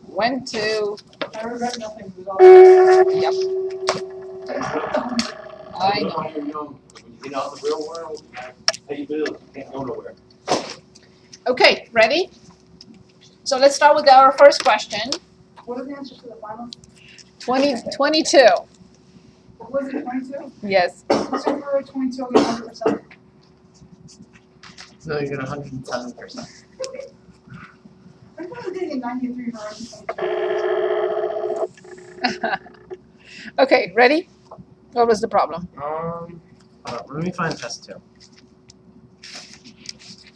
Went to. I regret nothing. Yep. I know. When you're young, when you get out in the real world, you gotta pay bills. You can't go nowhere. Okay, ready? So let's start with our first question. What are the answers to the final? 22. What was it, 22? Yes. So for 22, I'll get 100%. No, you get 107%. I thought I did get 93 for 122. Okay, ready? What was the problem? Hold on, let me find test 2.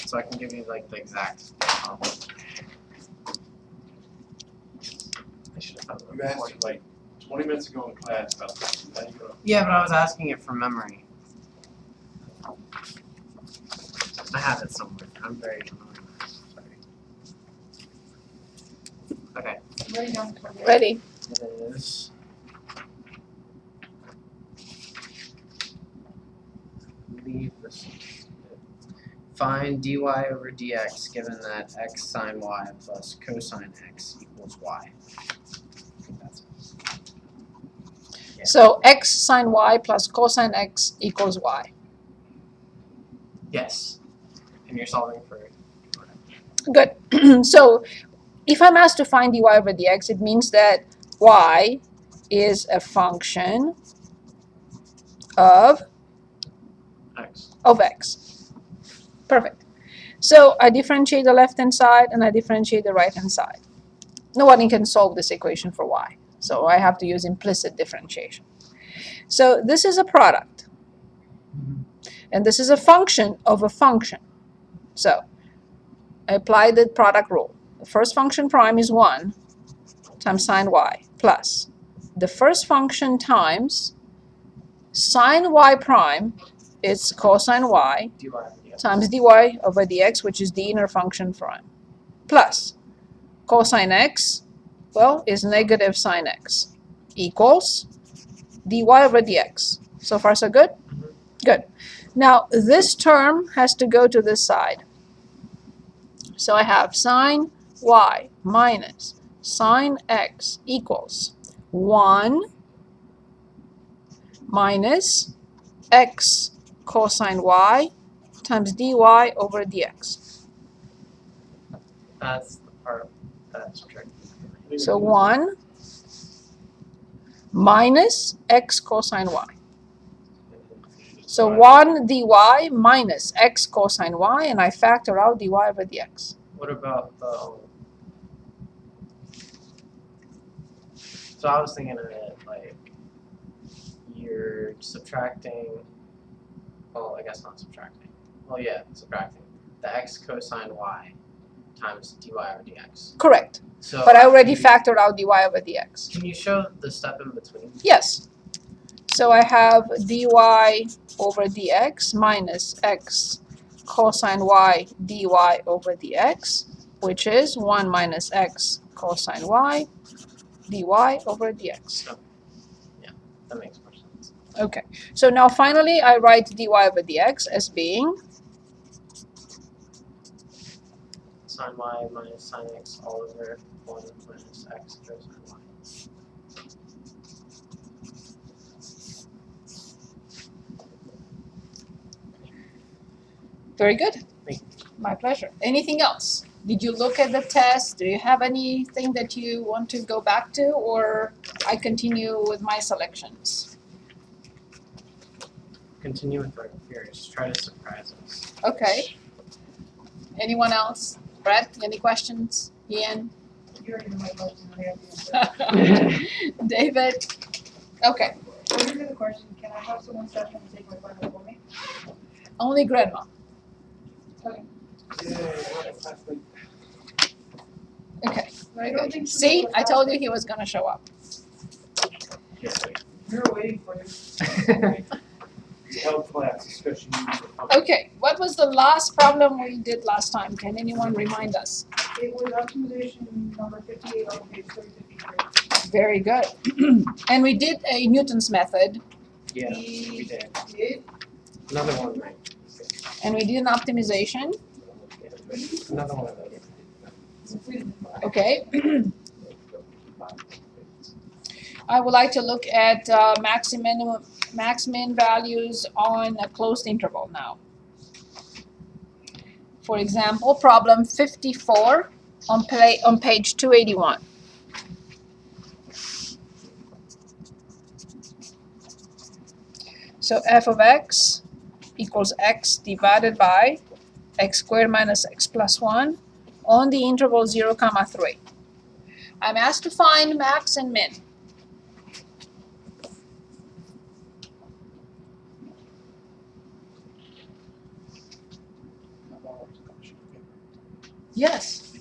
So I can give you like the exact. I should have found You asked it like 20 minutes ago in class about this. Now you go. Yeah, but I was asking it from memory. I have it somewhere. I'm very unorganized. Sorry. Okay. Ready, down. Ready. It is. Leave this. Find dy over dx given that x sine y plus cosine x equals y. I think that's it. Yeah. So x sine y plus cosine x equals y. Yes. And you're solving for. Good. So if I'm asked to find dy over dx, it means that y is a function of x. Perfect. So I differentiate the left-hand side and I differentiate the right-hand side. Nobody can solve this equation for y. So I have to use implicit differentiation. So this is a product. And this is a function of a function. So I apply the product rule. The first function prime is 1 times sine y plus the first function times sine y prime is cosine y dy over dx. times dy over dx, which is the inner function prime, plus cosine x, well, is negative sine x, equals dy over dx. So far, so good? Mhm. Good. Now, this term has to go to this side. So I have sine y minus sine x equals 1 minus x cosine y times dy over dx. That's the part that's tricky. So 1 minus x cosine y. So 1 dy minus x cosine y, and I factor out dy over dx. What about the? So I was thinking of it like you're subtracting. Well, I guess not subtracting. Well, yeah, subtracting the x cosine y times dy over dx. Correct. So, But I already factored out dy over dx. Can you show the step in between? Yes. So I have dy over dx minus x cosine y dy over dx, which is 1 minus x cosine y dy over dx. That makes more sense. Okay. So now finally I write dy over dx as being Sine y minus sine x all over 1 minus x cosine y. very good. Thank My pleasure. Anything else? Did you look at the test? Do you have anything that you want to go back to, or I continue with my selections? Continue with our fears. Try to surprise us. Okay. Anyone else? Brett, any questions? Ian? You already know my question. I have the answer. David? Okay. So here's the question. Can I have someone step in and take my final for me? Only grandma. Okay. Okay. I don't think so. See, I told you he was going to show up. We were waiting for you. Health class, especially. Okay. What was the last problem we did last time? Can anyone remind us? It was optimization number 58 on page 353. Very good. And we did a Newton's method, Yeah, we did. Did? Another one, right? and we did an optimization. Another one of those. Okay. I would like to look at max min values on a closed interval now. For example, problem 54 on page 281. So f of x equals x divided by x squared minus x plus 1 on the interval 0, 3. I'm asked to find max and min. Yes,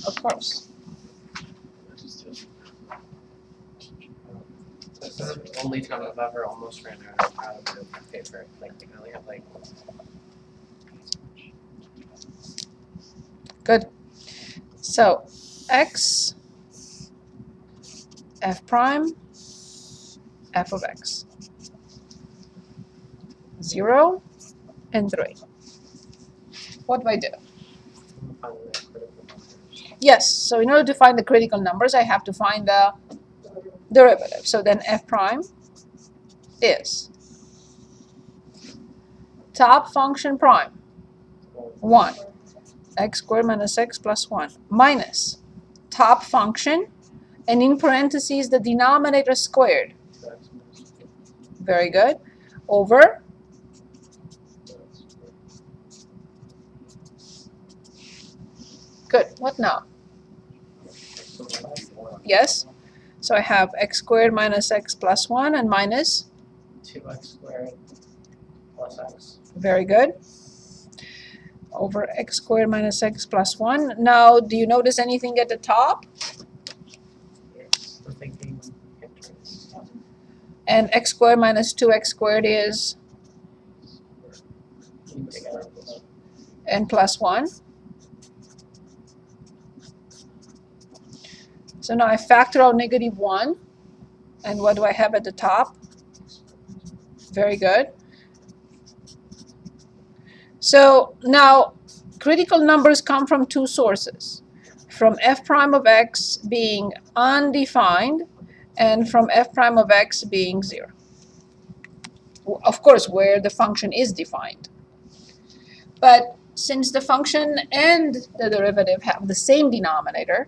of course. That's the only time I've ever almost ran out of paper. Like I only have like. Good. So x f prime f of x 0 and 3. What do I do? Yes, so in order to find the critical numbers, I have to find the derivative. So then f prime is top function prime 1 x squared minus x plus 1 minus top function, and in parentheses the denominator squared. Very good. Over good. What now? Yes. So I have x squared minus x plus 1 and minus 2x squared plus x. very good. Over x squared minus x plus 1. Now, do you notice anything at the top? Yes, I'm thinking interest. And x squared minus 2x squared is Together. n plus 1. So now I factor out negative 1. And what do I have at the top? Very good. So now critical numbers come from two sources. From f prime of x being undefined and from f prime of x being 0. Of course, where the function is defined. But since the function and the derivative have the same denominator,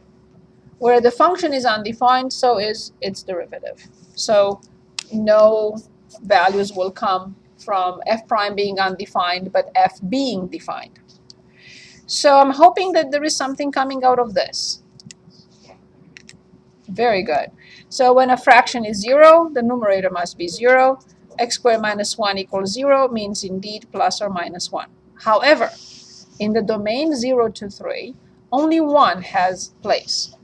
where the function is undefined, so is its derivative. So no values will come from f prime being undefined, but f being defined. So I'm hoping that there is something coming out of this. Very good. So when a fraction is 0, the numerator must be 0. X squared minus 1 equals 0 means indeed plus or minus 1. However, in the domain 0 to 3, only 1 has place,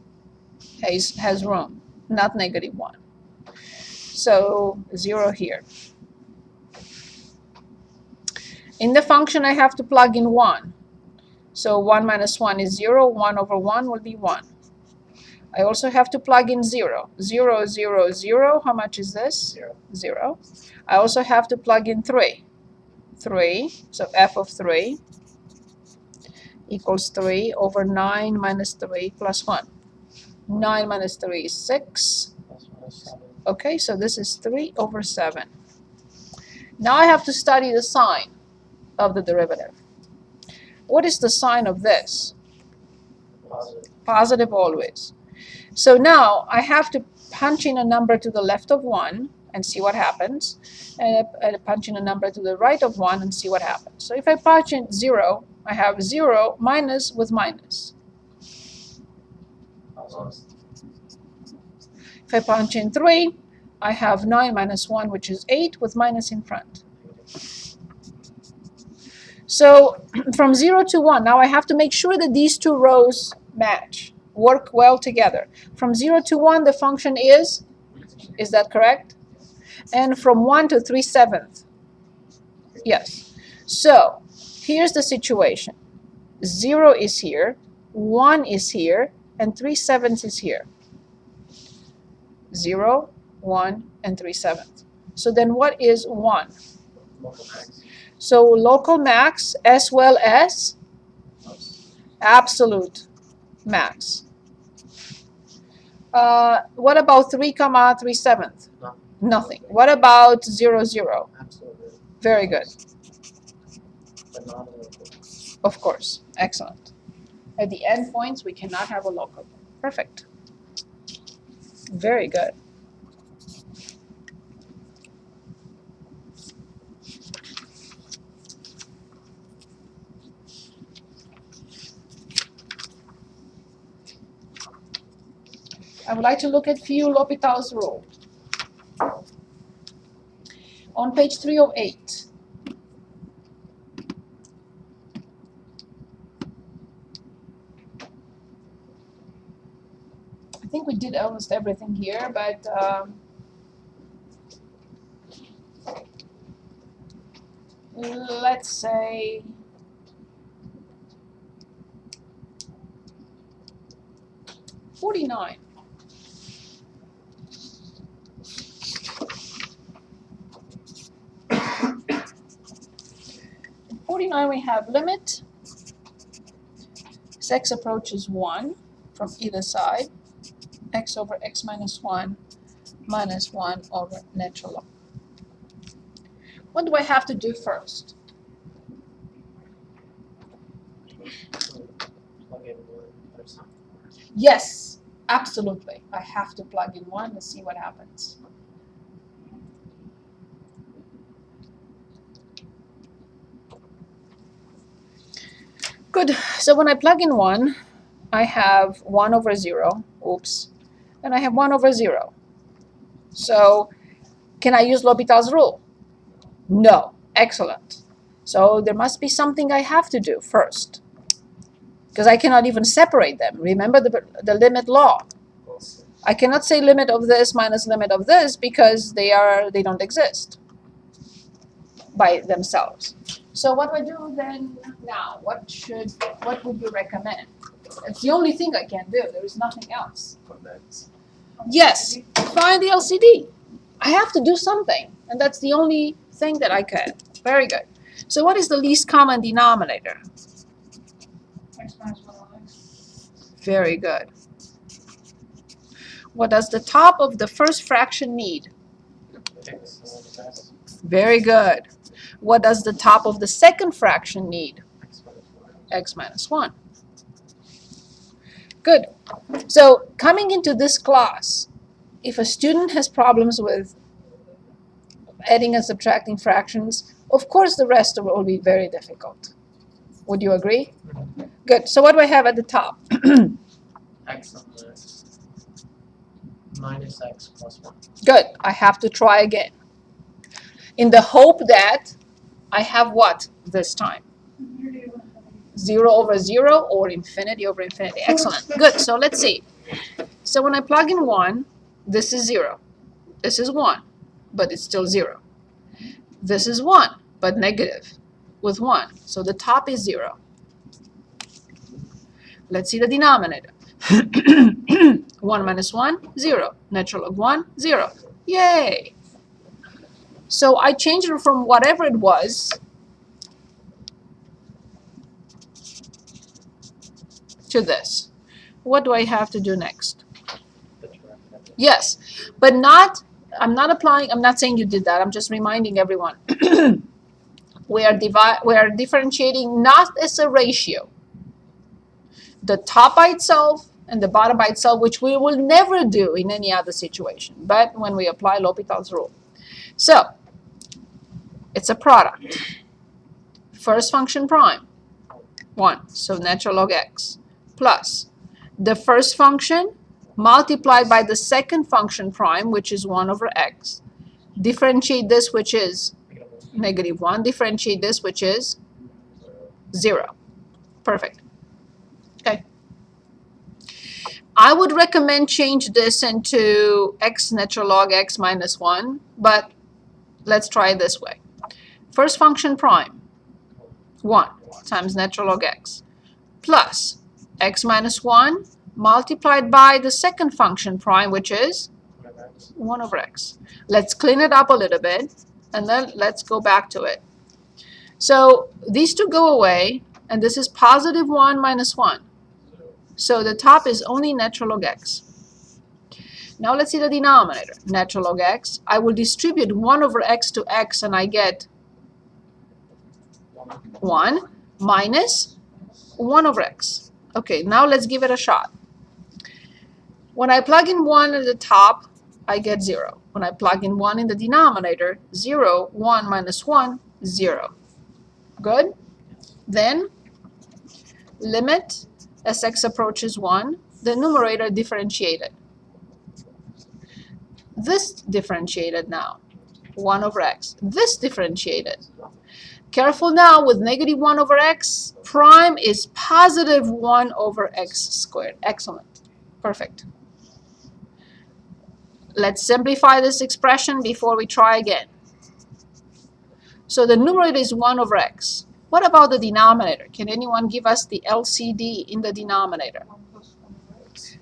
has room, not negative 1. So 0 here. In the function, I have to plug in 1. So 1 minus 1 is 0. 1 over 1 will be 1. I also have to plug in 0. 0, 0, 0. How much is this? 0. 0. I also have to plug in 3. 3. So f of 3 equals 3 over 9 minus 3 plus 1. 9 minus 3 is 6. Plus 1 is 7. Okay, so this is 3 over 7. Now I have to study the sign of the derivative. What is the sign of this? Positive. Positive always. So now I have to punch in a number to the left of 1 and see what happens, and punch in a number to the right of 1 and see what happens. So if I punch in 0, I have 0 minus with minus. Positive. If I punch in 3, I have 9 minus 1, which is 8, with minus in front. So from 0 to 1, now I have to make sure that these two rows match, work well together. From 0 to 1, the function is that correct? And from 1 to 3/7. Yes. So here's the situation. 0 is here, 1 is here, and 3/7 is here. 0, 1, and 3/7. So then what is 1? Local max. So local max as well as absolute max. What about 3 comma 3/7? No. Nothing. What about 0, 0? Absolutely. Very good. But not a local. Of course. Excellent. At the endpoints, we cannot have a local. Perfect. Very good. I would like to look at few L'Hopital's rule. On page 308. I think we did almost everything here, but let's say $49. In 49 we have limit as x approaches 1 from either side, x over x minus 1 minus 1 over natural log. What do I have to do first? Plug in one or something. Yes, absolutely. I have to plug in 1 and see what happens. Good. So when I plug in 1, I have 1 over 0. Oops. And I have 1 over 0. So can I use L'Hopital's rule? No. Excellent. So there must be something I have to do first, because I cannot even separate them. Remember the limit law. I cannot say limit of this minus limit of this because they don't exist by themselves. So what do I do then now? What would you recommend? It's the only thing I can do. There is nothing else. Yes, find the LCD. I have to do something, and that's the only thing that I can. Very good. So what is the least common denominator? X minus 1 on x. Very good. What does the top of the first fraction need? X over x. Very good. What does the top of the second fraction need? X minus 1. X minus 1. Good. So coming into this class, if a student has problems with adding and subtracting fractions, of course the rest will be very difficult. Would you agree? Good. So what do I have at the top? X on this. Minus x plus 1. Good. I have to try again. In the hope that I have what this time? 0 over 0 or infinity over infinity. Excellent. Good. So let's see. So when I plug in 1, this is 0. This is 1, but it's still 0. This is 1, but negative with 1. So the top is 0. Let's see the denominator. 1 minus 1, 0. Natural log 1, 0. Yay! So I changed it from whatever it was to this. What do I have to do next? Yes, but not, I'm not saying you did that. I'm just reminding everyone. We are differentiating not as a ratio. The top by itself and the bottom by itself, which we will never do in any other situation, but when we apply L'Hopital's rule. So, it's a product. First function prime, 1, so natural log x, plus the first function multiplied by the second function prime, which is 1 over x. Differentiate this, which is negative 1. Differentiate this, which is 0. Perfect. Okay. I would recommend change this into x natural log x minus 1, but let's try it this way. First function prime, 1 times natural log x, plus x minus 1 multiplied by the second function prime, which is 1 over x. Let's clean it up a little bit, and then let's go back to it. So these two go away, and this is positive 1 minus 1. So the top is only natural log x. Now let's see the denominator, natural log x. I will distribute 1 over x to x, and I get 1 minus 1 over x. Okay, now let's give it a shot. When I plug in 1 at the top, I get 0. When I plug in 1 in the denominator, 0, 1 minus 1, 0. Good? Then, limit as x approaches 1, the numerator differentiated. This differentiated now, 1 over x. This differentiated. Careful now with negative 1 over x. Prime is positive 1 over x squared. Excellent. Perfect. Let's simplify this expression before we try again. So the numerator is 1 over x. What about the denominator? Can anyone give us the LCD in the denominator? 1 plus 1 over x.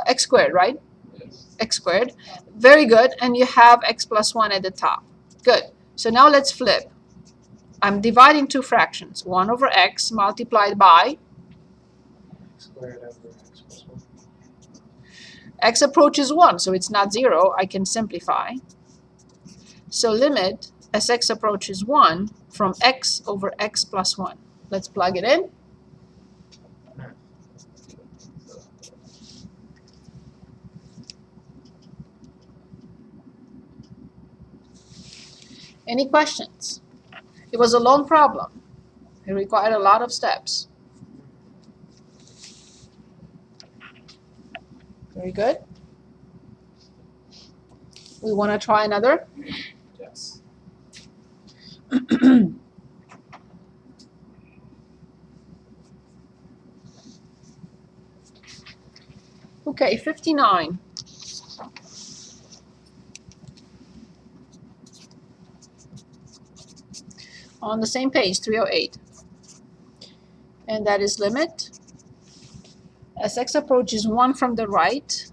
X squared, right? Yes. X squared. Very good. And you have x plus 1 at the top. Good. So now let's flip. I'm dividing two fractions. 1 over x multiplied by X squared over x plus 1. x approaches 1, so it's not 0. I can simplify. So limit as x approaches 1 from x over x plus 1. Let's plug it in. Any questions? It was a long problem. It required a lot of steps. Very good. We want to try another? Yes. Okay, 59. On the same page, 308. And that is limit as x approaches 1 from the right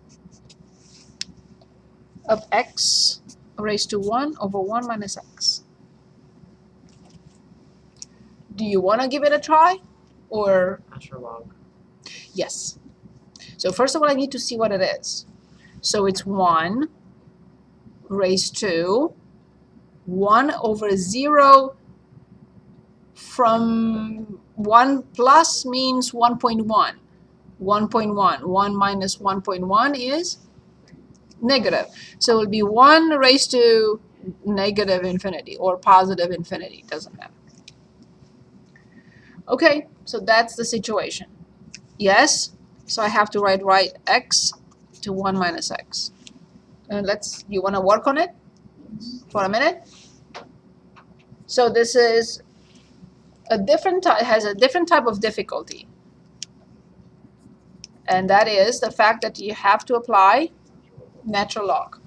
of x raised to 1 over 1 minus x. Do you want to give it a try? Or Natural log. yes. So first of all, I need to see what it is. So it's 1 raised to 1 over 0 from 1 plus means 1.1. 1.1. 1 minus 1.1 is negative. So it will be 1 raised to negative infinity or positive infinity. Doesn't matter. Okay, so that's the situation. Yes, so I have to write x to 1 minus x. And you want to work on it for a minute? So this is a different has a different type of difficulty. And that is the fact that you have to apply natural log.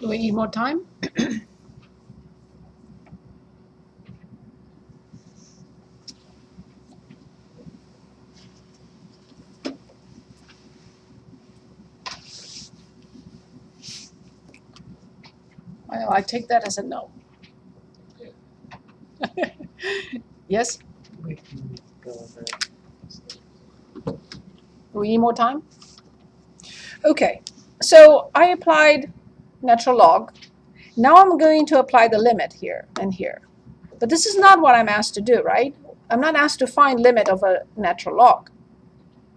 Do we need more time? Well, I take that as a no. Yes? We can go over it. Do we need more time? Okay, so I applied natural log. Now I'm going to apply the limit here and here. But this is not what I'm asked to do, right? I'm not asked to find limit of a natural log.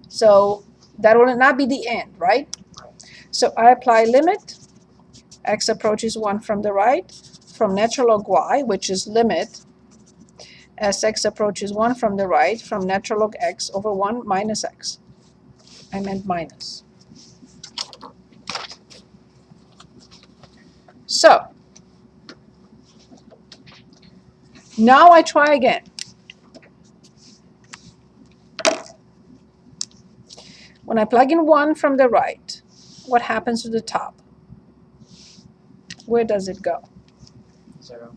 So that will not be the end, right? So I apply limit, x approaches 1 from the right, from natural log y, which is limit as x approaches 1 from the right, from natural log x over 1 minus x. I meant minus. So now I try again. When I plug in 1 from the right, what happens to the top? Where does it go? 0.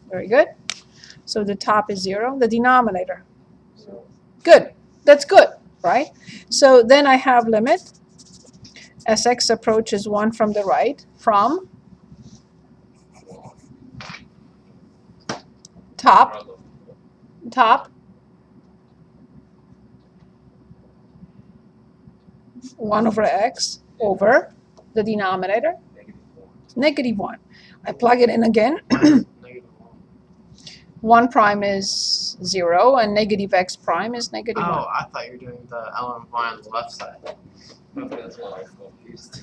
Very good. So the top is 0, the denominator. 0. Good. That's good, right? So then I have limit as x approaches 1 from the right, from top 1 over x over the denominator, -1. I plug it in again. -1. 1 prime is 0, and negative x prime is -1. Oh, I thought you were doing the element of y on the left side. That's why I was confused.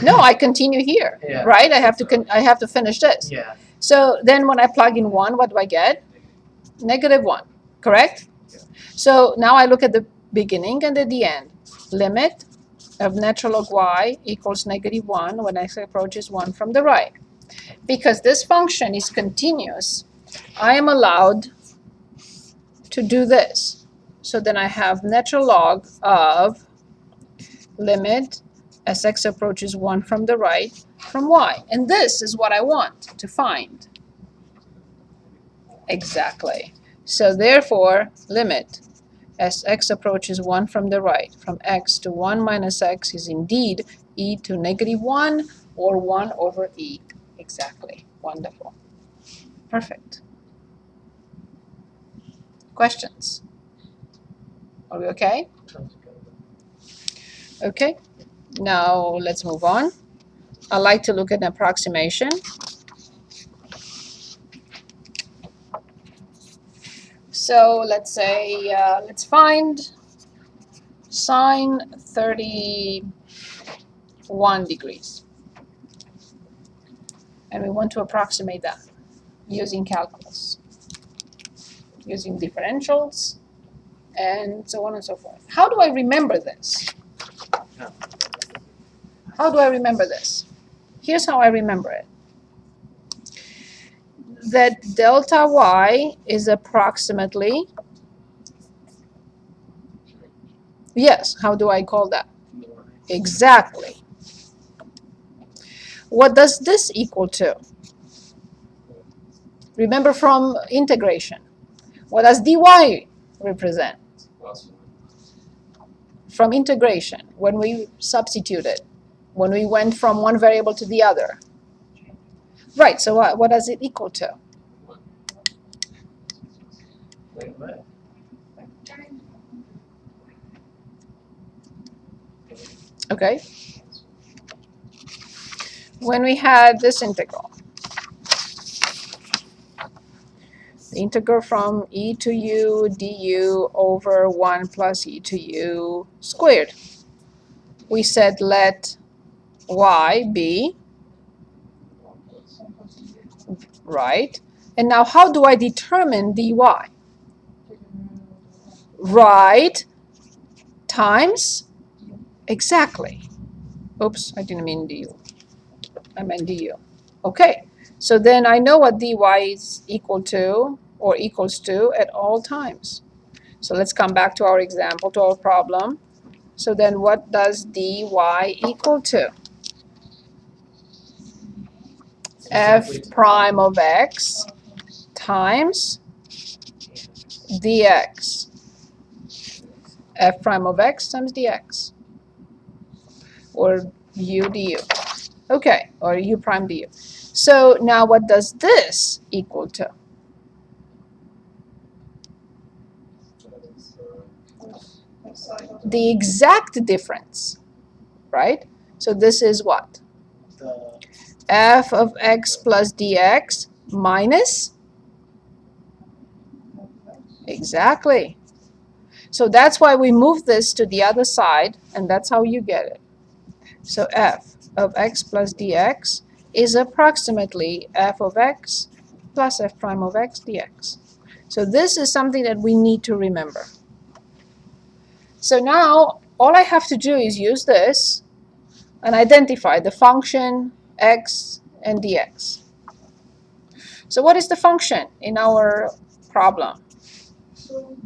No, I continue here, Yeah. right? I have to finish this. Yeah. So then when I plug in 1, what do I get? -1, correct? Yeah. So now I look at the beginning and at the end. Limit of natural log y equals -1 when x approaches 1 from the right. Because this function is continuous, I am allowed to do this. So then I have natural log of limit as x approaches 1 from the right from y. And this is what I want to find. Exactly. So therefore, limit as x approaches 1 from the right, from x to 1 minus x is indeed e to -1 or 1 over e. Exactly. Wonderful. Perfect. Questions? Are we okay? Sounds good. Okay. Now let's move on. I like to look at an approximation. So let's say, let's find sine 31 degrees. And we want to approximate that using calculus, using differentials, and so on and so forth. How do I remember this? How do I remember this? Here's how I remember it. That delta y is approximately, yes, how do I call that? Exactly. What does this equal to? Remember from integration. What does dy represent? From integration, when we substituted, when we went from one variable to the other. Right, so what does it equal to? Wait, what? Okay. When we had this integral, the integral from e to u du over 1 plus e to u squared, we said let y be, right? And now how do I determine dy? Right times, exactly. Oops, I didn't mean du. I meant du. Okay, so then I know what dy is equal to or equals to at all times. So let's come back to our example, to our problem. So then what does dy equal to? f Simply to- prime of x times dx. F prime of x times dx. Or u du. Okay, or u prime du. So now what does this equal to? The exact difference, right? So this is what? The F of x plus dx minus? Exactly. So that's why we move this to the other side, and that's how you get it. So f of x plus dx is approximately f of x plus f prime of x dx. So this is something that we need to remember. So now all I have to do is use this and identify the function x and dx. So what is the function in our problem? So,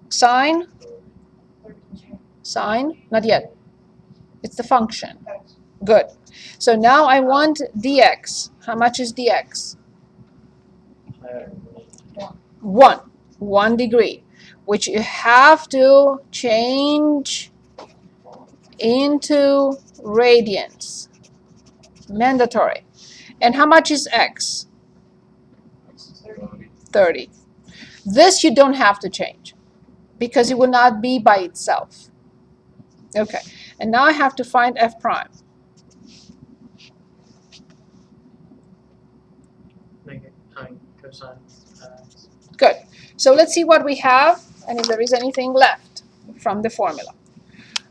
Sine? 30. Sine? Not yet. It's the function. X. Good. So now I want dx. How much is dx? 1 degree, which you have to change into radians. Mandatory. And how much is x? 30. This you don't have to change because it will not be by itself. Okay, and now I have to find f prime. negative cosine x. Good. So let's see what we have and if there is anything left from the formula.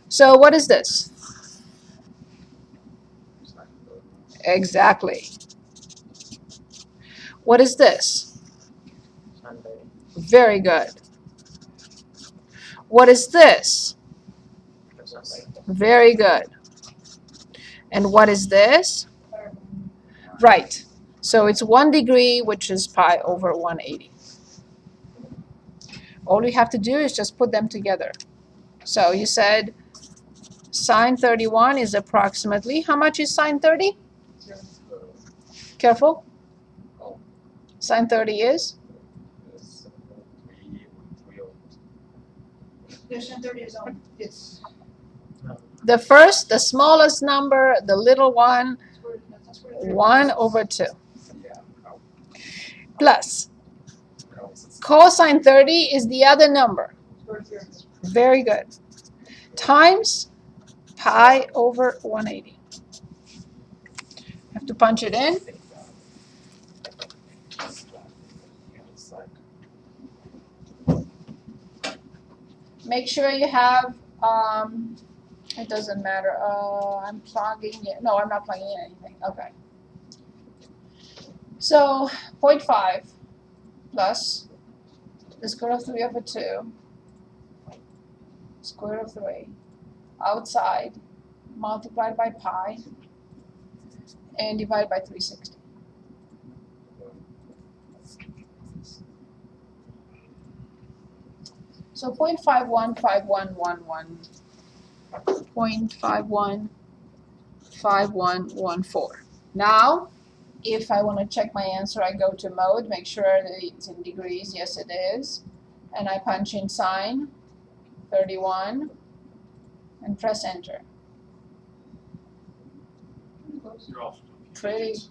So what is this? Exactly. What is this? Sine 30. Very good. What is this? Cosine 30. Very good. And what is this? Right. So it's 1 degree, which is pi over 180. All you have to do is just put them together. So you said sine 31 is approximately, how much is sine 30? Careful. Sine 30 is? There's 30 is on. It's. The first, the smallest number, the little one, That's where it's. 1 over 2. Plus, cosine 30 is the other number. Very good. Times pi over 180. Have to punch it in. Make sure you have, it doesn't matter. I'm plugging it. No, I'm not plugging in anything. Okay. So 0.5 plus the square root of 3 over 2, square root of 3, outside, multiplied by pi, and divided by 360. So 0.515111, 0.515114. Now, if I want to check my answer, I go to mode, make sure that it's in degrees. Yes, it is. And I punch in sine 31 and press enter. Pretty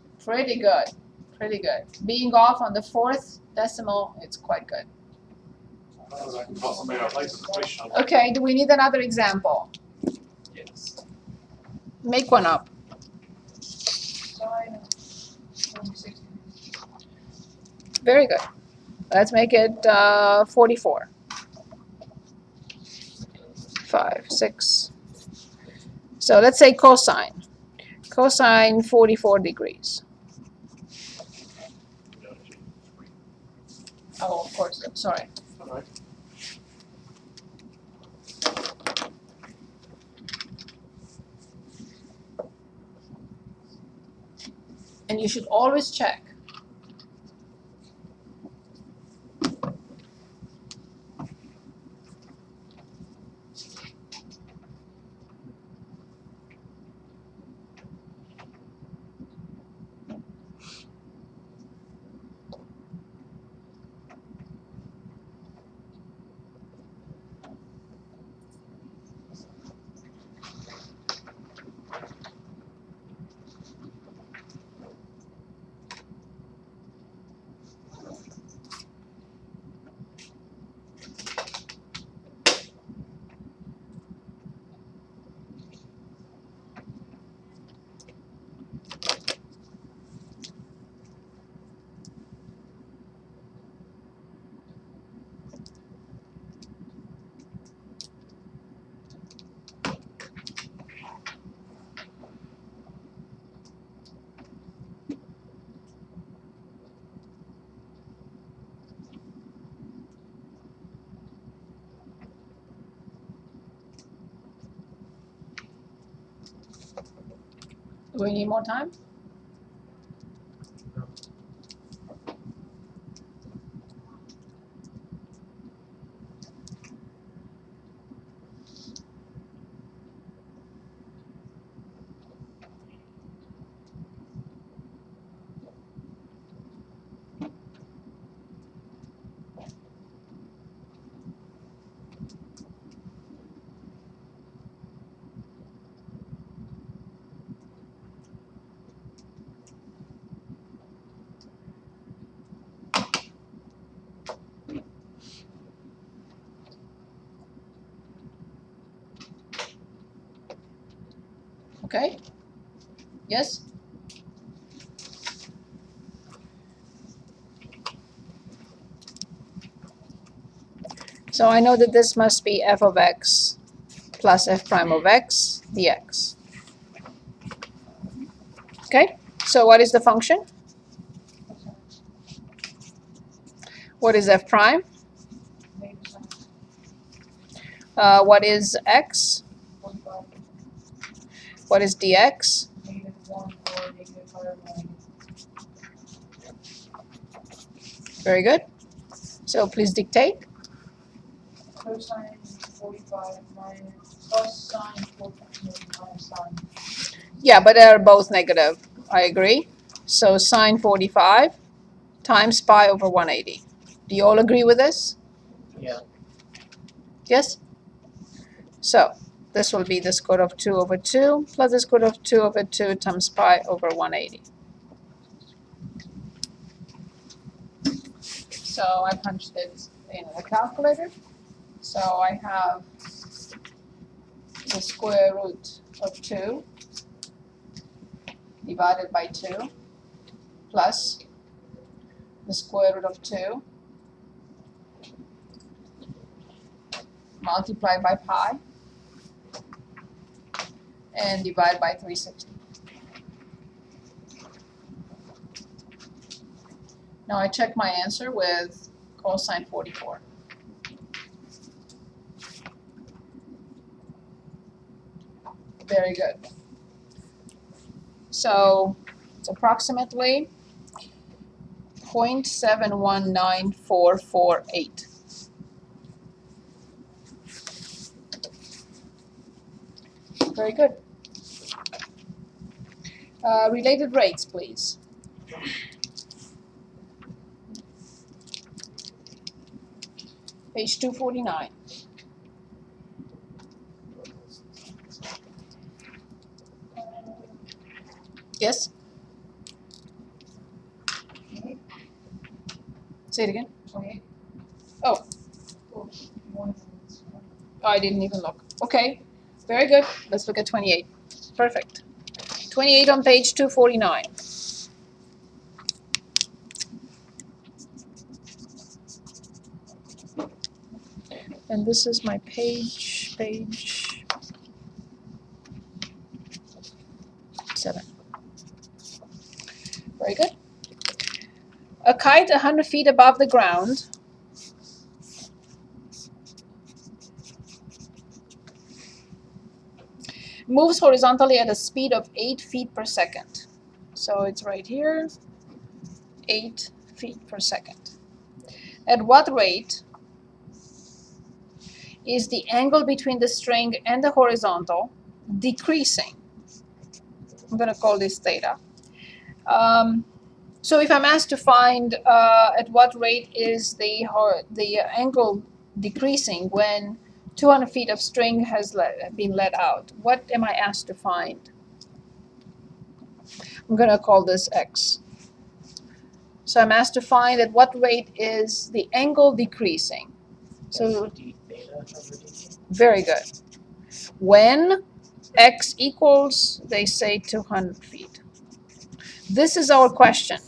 good. Pretty good. Being off on the 4th decimal, it's quite good. Okay, do we need another example? Yes. Make one up. Sine 60. Very good. Let's make it 44. 5, 6. So let's say cosine. Cosine 44 degrees. Oh, of course. Sorry. And you should always check. Do we need more time? Okay. Yes? So I know that this must be f of x plus f prime of x dx. Okay, so what is the function? What is f prime? Negative sign What is x? 45, What is dx? -1 or -5 or Very good. So please dictate. cosine 45 minus plus sine 45 minus sine. Yeah, but they're both negative. I agree. So sine 45 times pi over 180. Do you all agree with this? Yeah. Yes? So this will be the square root of 2 over 2 plus the square root of 2 over 2 times pi over 180. So I punched it in the calculator. So I have the square root of 2 divided by 2 plus the square root of 2 multiplied by pi and divide by 360. Now I check my answer with cosine 44. Very good. So it's approximately 0.719448. Very good. Related rates, please. Page 249. Yes? Say it again. 28. Oh. Oh, one. Oh, I didn't even look. Okay, very good. Let's look at 28. Perfect. 28 on page 249. And this is my page 7. Very good. A kite 100 feet above the ground moves horizontally at a speed of 8 feet per second. So it's right here, 8 feet per second. At what rate is the angle between the string and the horizontal decreasing? I'm going to call this theta. So if I'm asked to find at what rate is the angle decreasing when 200 feet of string has been let out, what am I asked to find? I'm going to call this x. So I'm asked to find at what rate is the angle decreasing. So d theta over dt. very good. When x equals, they say 200 feet. This is our question.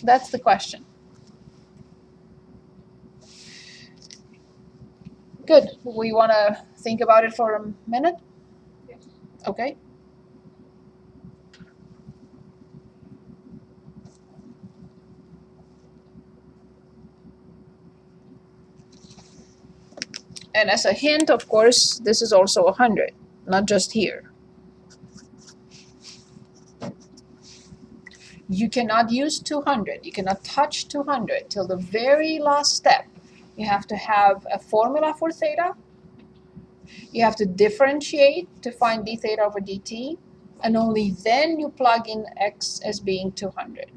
That's the question. Good. We want to think about it for a minute? Okay. And as a hint, of course, this is also 100, not just here. you cannot use 200. You cannot touch 200 till the very last step. You have to have a formula for theta. You have to differentiate to find d theta over dt, and only then you plug in x as being 200.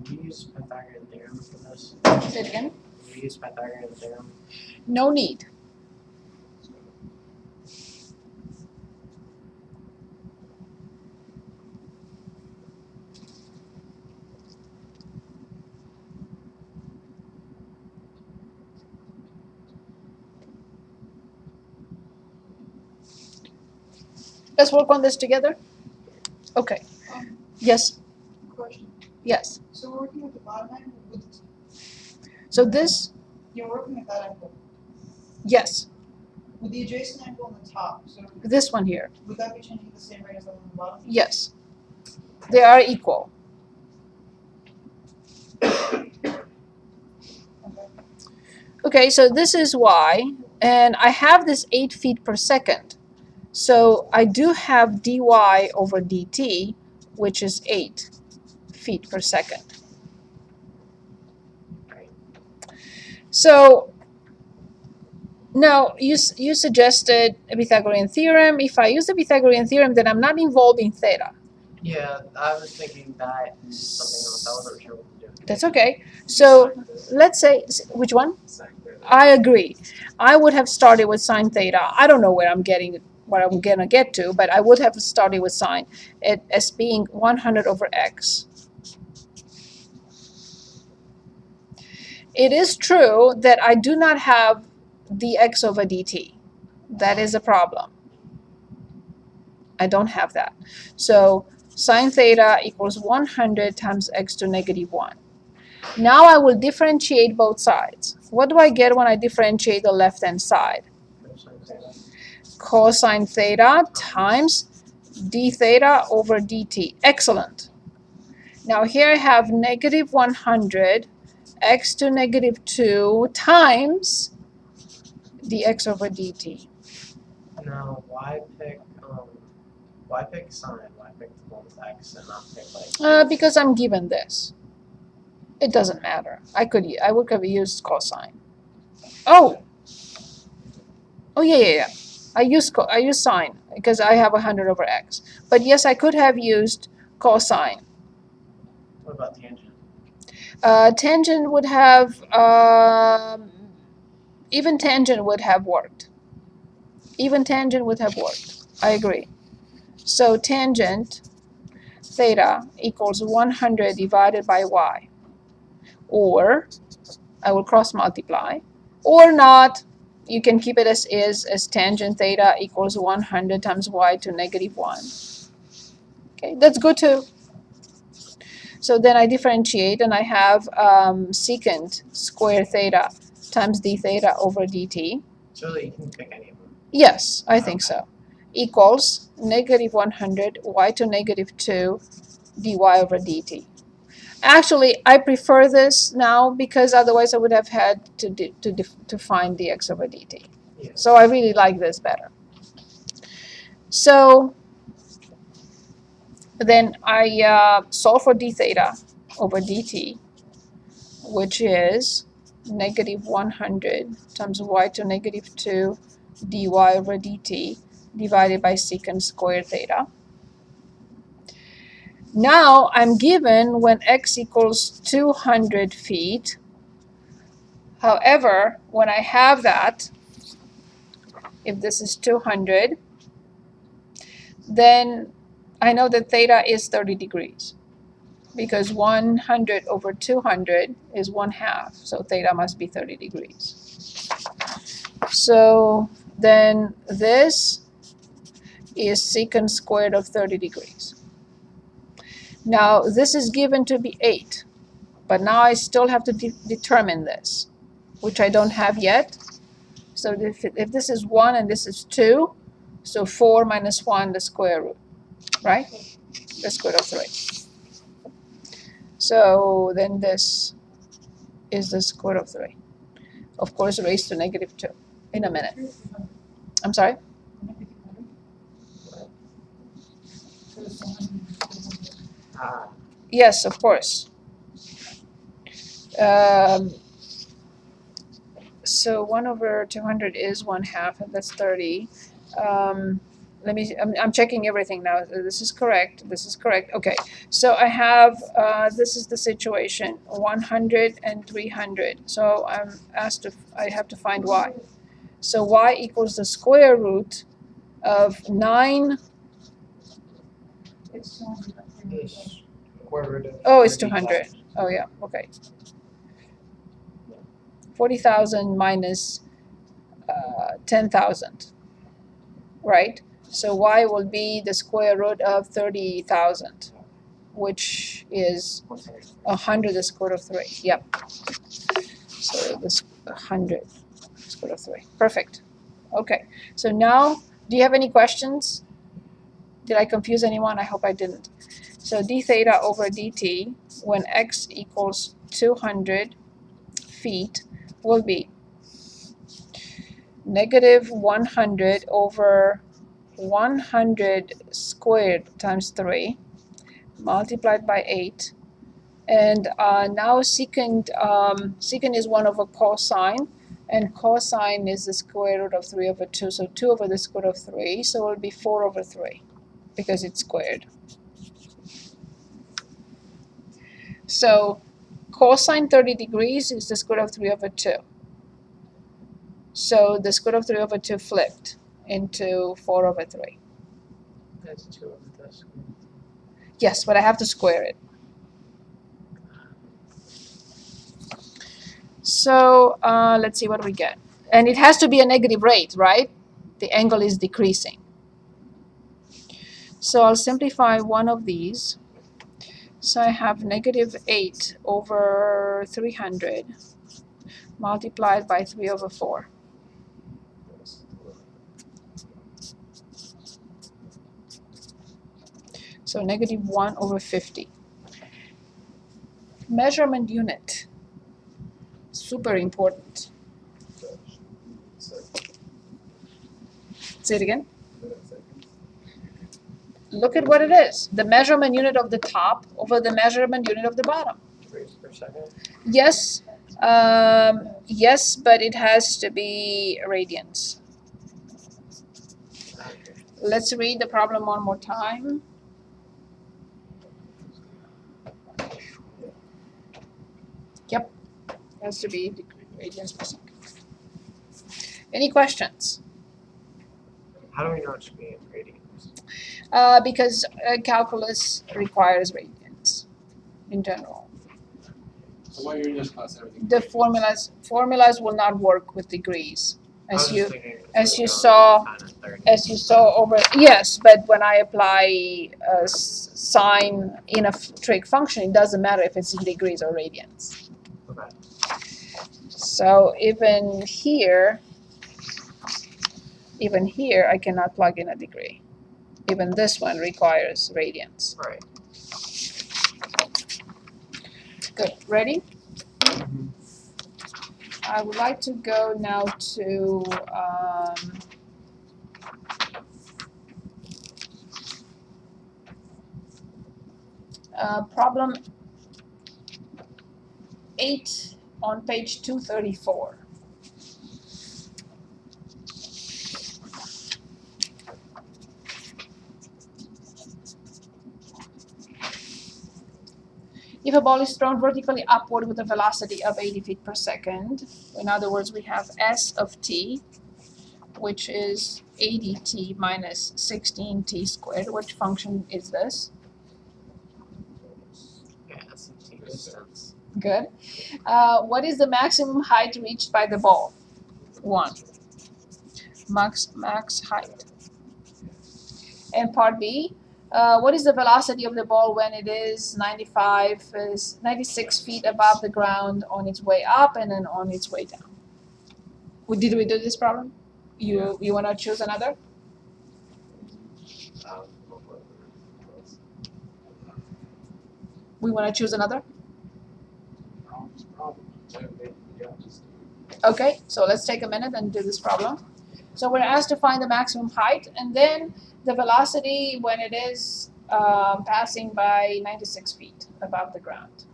Do you use Pythagorean Theorem for this? Say it again. Do you use Pythagorean Theorem? No need. Let's work on this together. Okay. Yes. Question. Yes. So we're working at the bottom angle with, So this, you're working at that angle yes. with the adjacent angle on the top. So This one here, would that be changing at the same rate as the one on the bottom? yes. They are equal. Okay. Okay, so this is y, and I have this 8 feet per second. So I do have dy over dt, which is 8 feet per second. So now you suggested a Pythagorean theorem. If I use the Pythagorean theorem, then I'm not involving theta. Yeah, I was thinking that is something else. I wasn't sure what to do. That's okay. So let's say, which one? I agree. I would have started with sine theta. I don't know where I'm gonna get to, but I would have started with sine it as being 100 over x. It is true that I do not have dx over dt. That is a problem. I don't have that. So sine theta equals 100 times x to negative 1. Now I will differentiate both sides. What do I get when I differentiate the left-hand side? Cosine theta times d theta over dt. Excellent. Now here I have negative 100 x to negative 2 times dx over dt. Now, why pick sine? Why pick the one with x and not pick like? Because I'm given this. It doesn't matter. I would have used cosine. Oh yeah. I use sine because I have 100 over x. But yes, I could have used cosine. What about tangent? Tangent would have even tangent would have worked. Even tangent would have worked. I agree. So tangent theta equals 100 divided by y. Or I will cross multiply. Or not. You can keep it as is, as tangent theta equals 100 times y to negative 1. Okay, that's good too. So then I differentiate and I have secant square theta times d theta over dt. So really, you can pick any of them. Yes, I think so. Equals negative 100 y to negative 2 dy over dt. Actually, I prefer this now because otherwise I would have had to find dx over dt. Yeah. So I really like this better. So then I solve for d theta over dt, which is negative 100 times y to negative 2 dy over dt divided by secant square theta. Now I'm given when x equals 200 feet, However, when I have that, if this is 200, then I know that theta is 30 degrees because 100 over 200 is 1/2, so theta must be 30 degrees. So then this is secant squared of 30 degrees. Now this is given to be 8, but now I still have to determine this, which I don't have yet. So if this is 1 and this is 2, so 4 minus 1, the square root, right? The square root of 3. So then this is the square root of 3. Of course, raised to -2 in a minute. I'm sorry? Ah, Yes, of course. So 1 over 200 is 1/2, and that's 30. I'm checking everything now. This is correct. This is correct. Okay. So I have, this is the situation, 100 and 300. So I'm asked to, I have to find y. So y equals the square root of 9. It's 200. ish. Square root of Oh, it's 30,000. 200. Oh, yeah. Okay. 40,000 minus 10,000, right? So y will be the square root of 30,000, which is 100 the square root of 3. Yep. So this 100 square root of 3. Perfect. Okay. So now, do you have any questions? Did I confuse anyone? I hope I didn't. So d theta over dt when x equals 200 feet will be -100 over 100 squared times 3 multiplied by 8. And now secant is 1 over cosine, and cosine is the square root of 3 over 2. So 2 over the square root of 3, so it will be 4 over 3 because it's squared. So cosine 30 degrees is the square root of 3 over 2. So the square root of 3 over 2 flipped into 4 over 3. That's 2 over the square. Yes, but I have to square it. So let's see what we get. And it has to be a negative rate, right? The angle is decreasing. So I'll simplify one of these. So I have -8 over 300 multiplied by 3 over 4. So -1 over 50. Measurement unit. Super important. Say it again. Look at what it is. The measurement unit of the top over the measurement unit of the bottom. Degrees per second. Yes, yes, but it has to be radians. Okay. Let's read the problem one more time. Yep, has to be radians per second. Any questions? How do we know it should be in radians? Because calculus requires radians in general. So while you're in this class, everything. The formulas will not work with degrees, I was as just you thinking it's as like you going saw- kind of 30. as you saw over. Yes, but when I apply a sine in a trig function, it doesn't matter if it's in degrees or radians. Okay. So even here, I cannot plug in a degree. Even this one requires radians. Right. Good. Ready? Mhm. I would like to go now to problem 8 on page 234. If a ball is thrown vertically upward with a velocity of 80 feet per second, in other words, we have s of t, which is 80t minus 16t squared. Which function is this? Yeah, that's some t distance. Good. What is the maximum height reached by the ball? 1. Max height. And part B, what is the velocity of the ball when it is 96 feet above the ground on its way up and then on its way down? Did we do this problem? You want to choose another? We want to choose another? Okay, so let's take a minute and do this problem. So we're asked to find the maximum height and then the velocity when it is passing by 96 feet above the ground.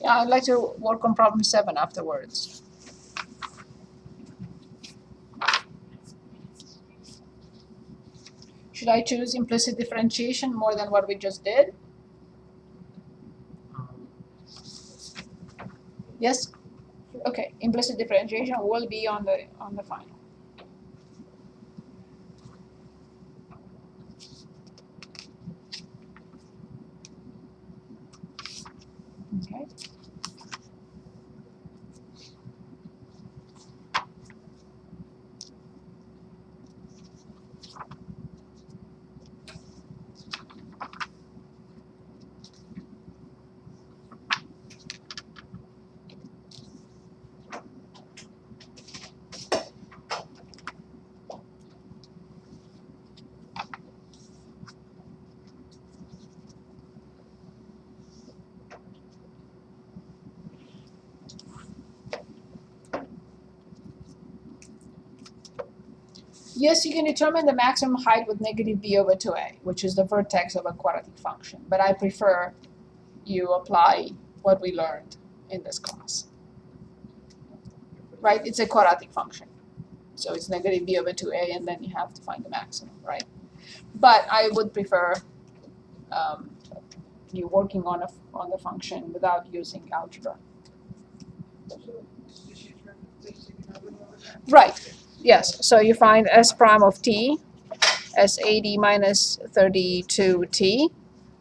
Yeah, I'd like to work on problem 7 afterwards. Should I choose implicit differentiation more than what we just did? Yes? Okay, implicit differentiation will be on the final. Okay. Yes, you can determine the maximum height with negative b over 2a, which is the vertex of a quadratic function. But I prefer you apply what we learned in this class. Right? It's a quadratic function. So it's negative b over 2a, and then you have to find the maximum, right? But I would prefer you working on the function without using algebra. Right. Yes. So you find s prime of t as 80 minus 32t.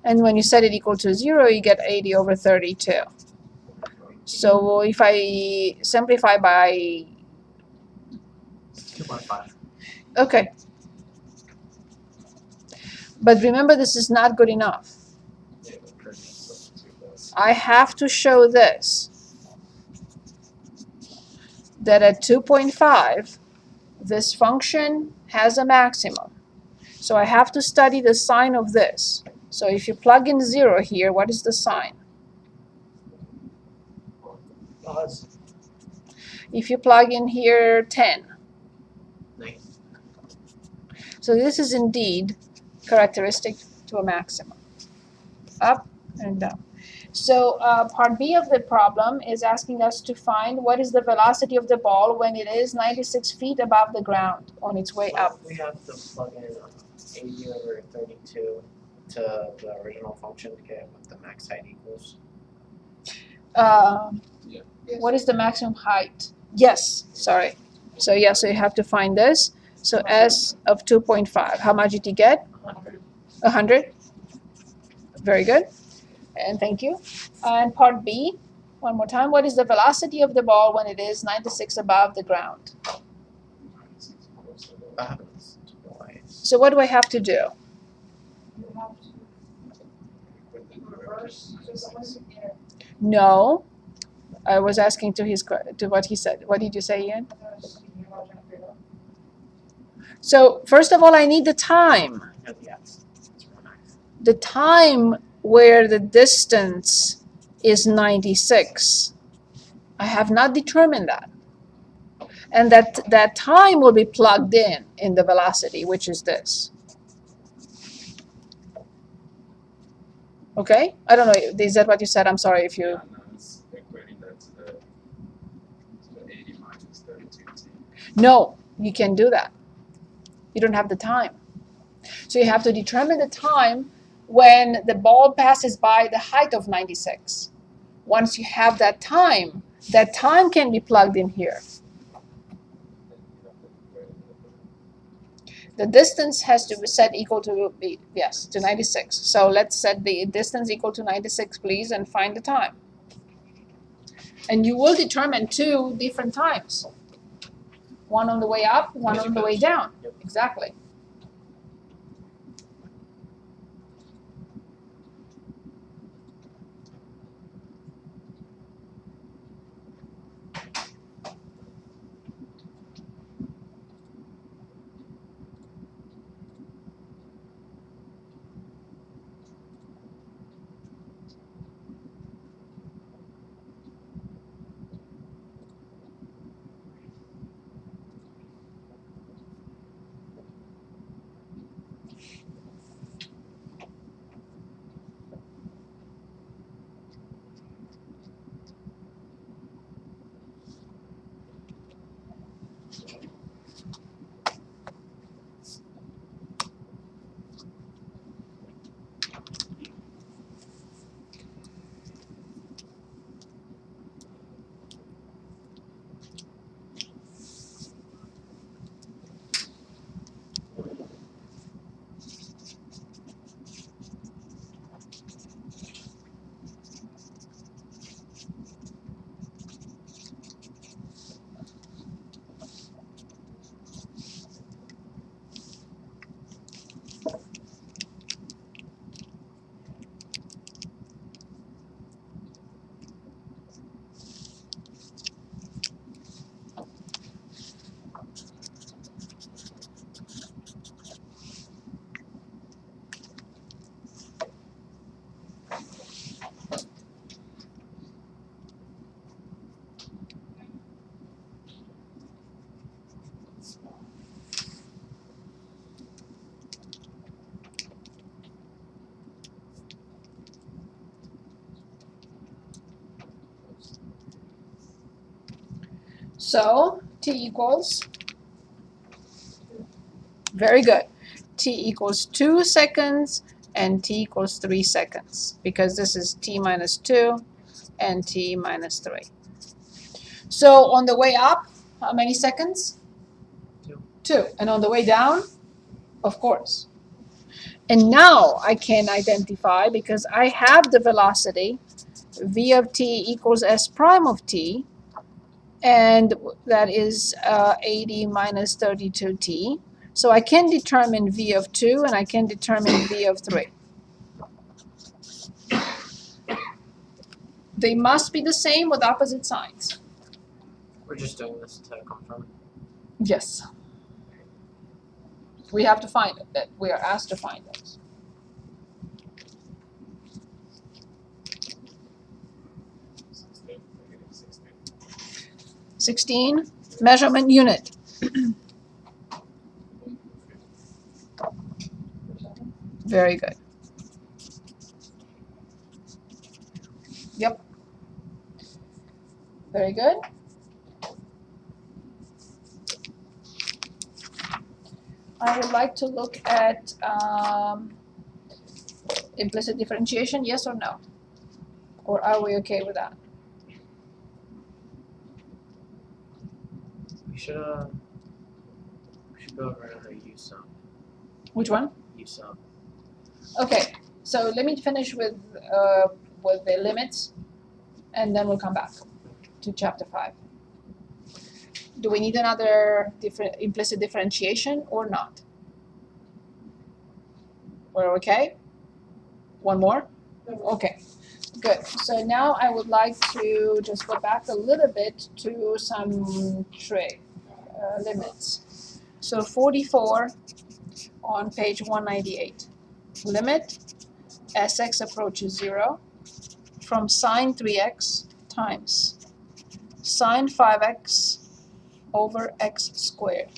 And when you set it equal to 0, you get 80 over 32. So if I simplify by 2.5. okay. But remember, this is not good enough. I have to show this, that at 2.5, this function has a maximum. So I have to study the sign of this. So if you plug in 0 here, what is the sign? If you plug in here 10. Nice. So this is indeed characteristic to a maximum. Up and down. So part B of the problem is asking us to find what is the velocity of the ball when it is 96 feet above the ground on its way up. We have to plug in 80 over 32 to the original function to get what the max height equals. What is the maximum height? Yes, sorry. So yeah, so you have to find this. So S of 2.5. How much did you get? 100. 100. Very good. And thank you. And part B, One more time. What is the velocity of the ball when it is 96 above the ground? That happens twice. So what do I have to do? You have to reverse, just unless you can. No. I was asking to what he said. What did you say, Ian? I was just thinking about trying to figure out. So first of all, I need the time. Yeah, the x. It's real nice. The time where the distance is 96. I have not determined that. And that time will be plugged in the velocity, which is this. Okay? I don't know. Is that what you said? I'm sorry if you... Yeah, no, it's equating that to the 80 minus 32t. No, you can't do that. You don't have the time. So you have to determine the time when the ball passes by the height of 96. Once you have that time can be plugged in here. The distance has to be set equal to, yes, to 96. So let's set the distance equal to 96, please, and find the time. And you will determine 2 different times. One on the way up, one on the way down. Yep. Exactly. So t equals, very good. T equals 2 seconds and t equals 3 seconds because this is t minus 2 and t minus 3. So on the way up, how many seconds? 2. 2. And on the way down, of course. And now I can identify, because I have the velocity, v of t equals s prime of t, and that is 80 minus 32t. So I can determine v of 2 and I can determine v of 3. They must be the same with opposite signs. We're just doing this to confirm. Yes. We have to find it. That we are asked to find those. -16, measurement unit. Very good. Yep. Very good. I would like to look at implicit differentiation, yes or no? Or are we okay with that? We should go over another U sum. Which one? U sum. Okay, so let me finish with the limits. and then we'll come back to chapter 5. Do we need another implicit differentiation or not? We're okay? One more? Okay, good. So now I would like to just go back a little bit to some limits. So 44 on page 198. Limit Sx approaches 0 from sine 3x times sine 5x over x squared.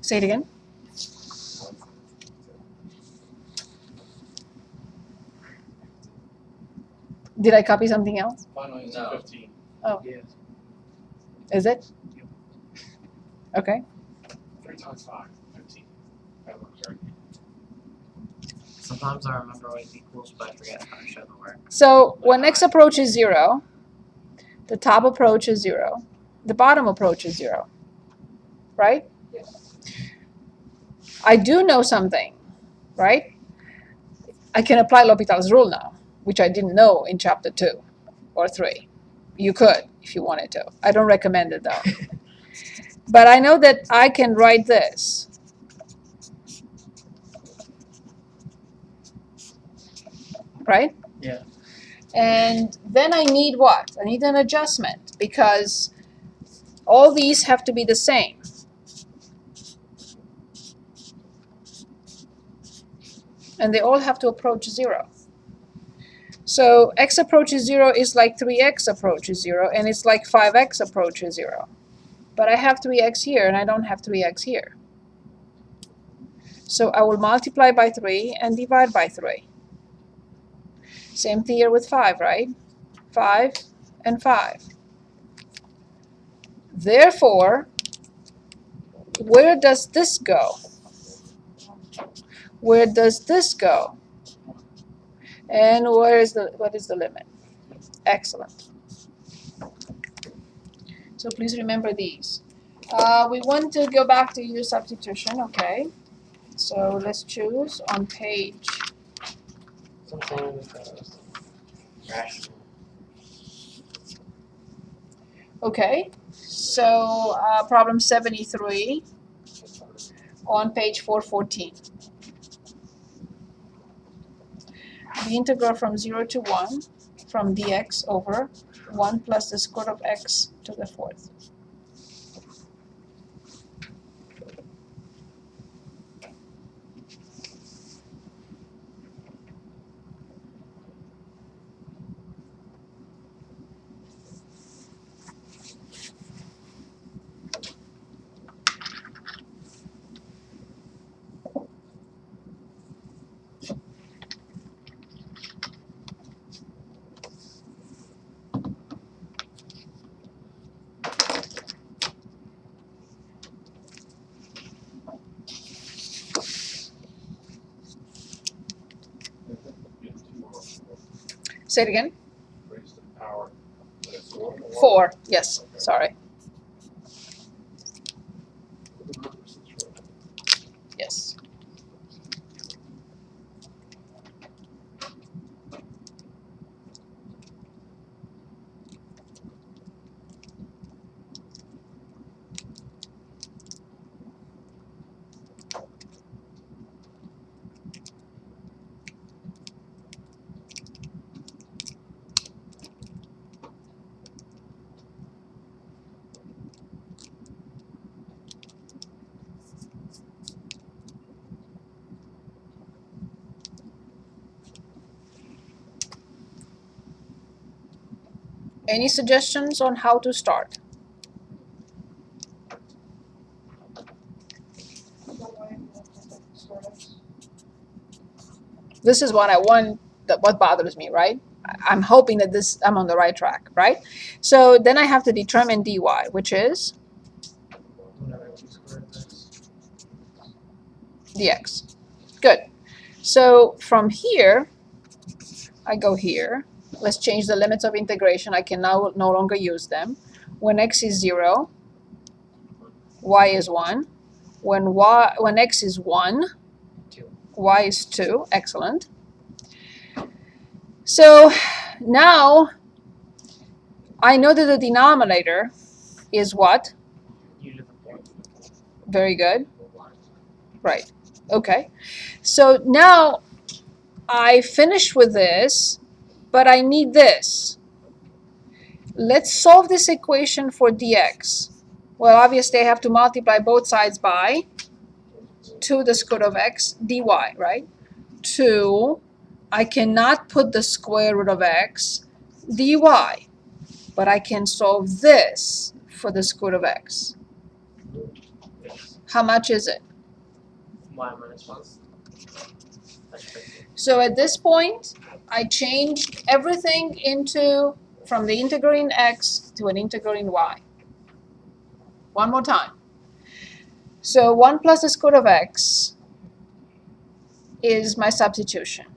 Say it again. Did I copy something else? Finally, it's No. 15. Oh, Yes. is it? Okay. 3 times 5, 15. That works, right? Sometimes I remember what it equals, but I forget how to show the work. So when x approaches 0, the top approaches 0, the bottom approaches 0, right? I do know something, right? I can apply L'Hopital's rule now, which I didn't know in chapter 2 or 3. You could if you wanted to. I don't recommend it though. But I know that I can write this. Right? Yeah. And then I need what? I need an adjustment because all these have to be the same. And they all have to approach 0. So x approaches 0 is like 3x approaches 0, and it's like 5x approaches 0. But I have 3x here, and I don't have 3x here. So I will multiply by 3 and divide by 3. Same thing here with 5, right? 5 and 5. Therefore, where does this go? Where does this go? And what is the limit? Excellent. So please remember these. We want to go back to use substitution, okay? So let's choose on page. Something rational. Okay, so problem 73 on page 414. The integral from 0 to 1 from dx over 1 plus the square root of x to the 4th. Say it again. Raise the power. 4, yes, sorry. Yes. Any suggestions on how to start? This is what I want, what bothers me, right? I'm hoping that I'm on the right track, right? So then I have to determine dy, which is Whenever x squared this. dx. Good. So from here, I go here. Let's change the limits of integration. I can now no longer use them. When x is 0, y is 1. When x is 1, 2. y is 2. Excellent. So now I know that the denominator is what? U to the 4th. Very good. Right. Okay. So now I finished with this, but I need this. Let's solve this equation for dx. Well, obviously I have to multiply both sides by 2 the square root of x dy, right? 2, I cannot put the square root of x dy, but I can solve this for the square root of x. How much is it? Y minus 1. That's 50. So at this point, I changed everything into from the integrating x to an integrating y. One more time. So 1 plus the square root of x is my substitution.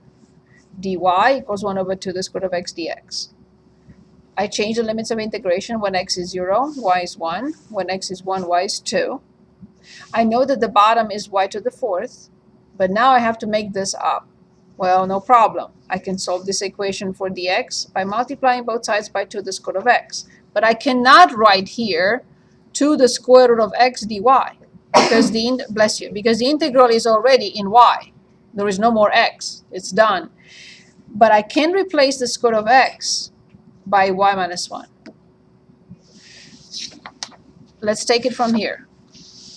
dy equals 1 over 2 the square root of x dx. I change the limits of integration when x is 0, y is 1. When x is 1, y is 2. I know that the bottom is y to the 4th, but now I have to make this up. Well, no problem. I can solve this equation for dx by multiplying both sides by 2 the square root of x. But I cannot write here 2 the square root of x dy because because the integral is already in y. There is no more x. It's done. But I can replace the square root of x by y minus 1. Let's take it from here.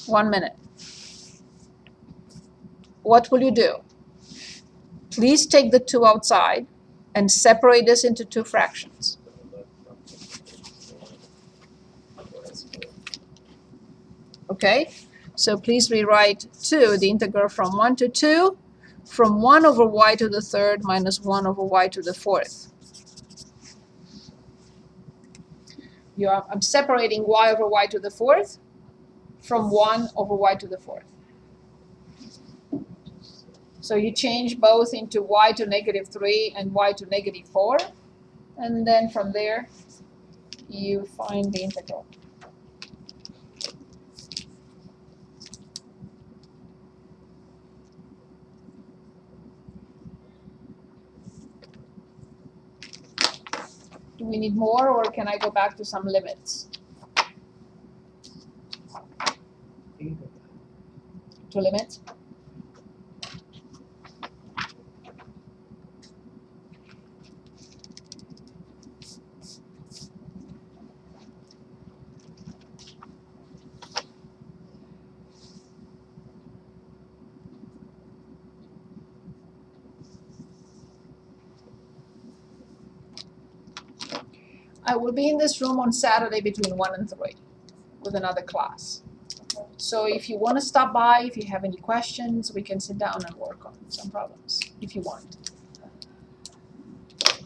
1 minute. What will you do? Please take the 2 outside and separate this into 2 fractions. Okay? So please rewrite 2, the integral from 1 to 2, from 1 over y to the 3rd minus 1 over y to the 4th. I'm separating y over y to the 4th from 1 over y to the 4th. So you change both into y to negative 3 and y to negative 4. And then from there, you find the integral. Do we need more, or can I go back to some limits? To limits? I will be in this room on Saturday between 1 and 3 with another class. So if you want to stop by, if you have any questions, we can sit down and work on some problems if you want.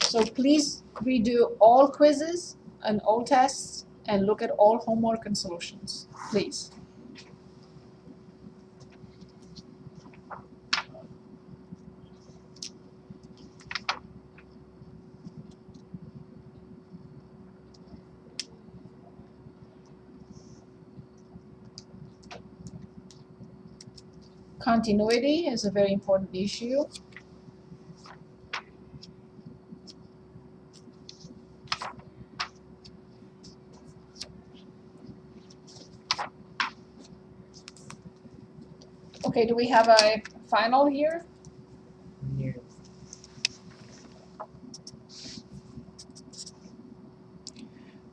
So please redo all quizzes and all tests and look at all homework and solutions, please. Continuity is a very important issue. Okay, do we have a final here? Near.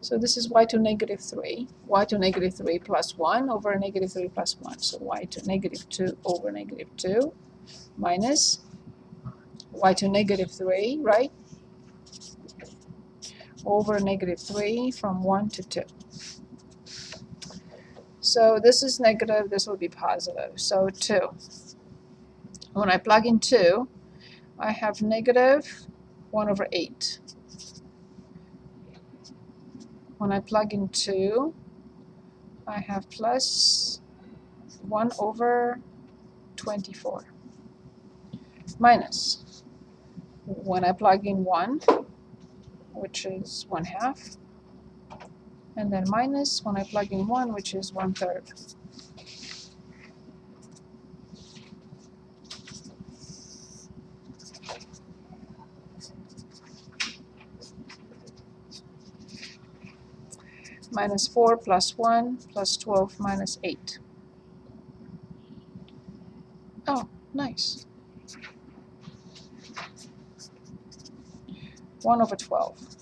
So this is y to negative 3. Y to negative 3 plus 1 over negative 3 plus 1. So y to negative 2 over negative 2 minus y to negative 3, right? Over negative 3 from 1 to 2. So this is negative, this will be positive. So 2. When I plug in 2, I have negative 1 over 8. When I plug in 2, I have plus 1 over 24 minus, when I plug in 1, which is 1/2, and then minus when I plug in 1, which is 1/3. Minus 4 plus 1 plus 12 minus 8. Oh, nice. 1/12.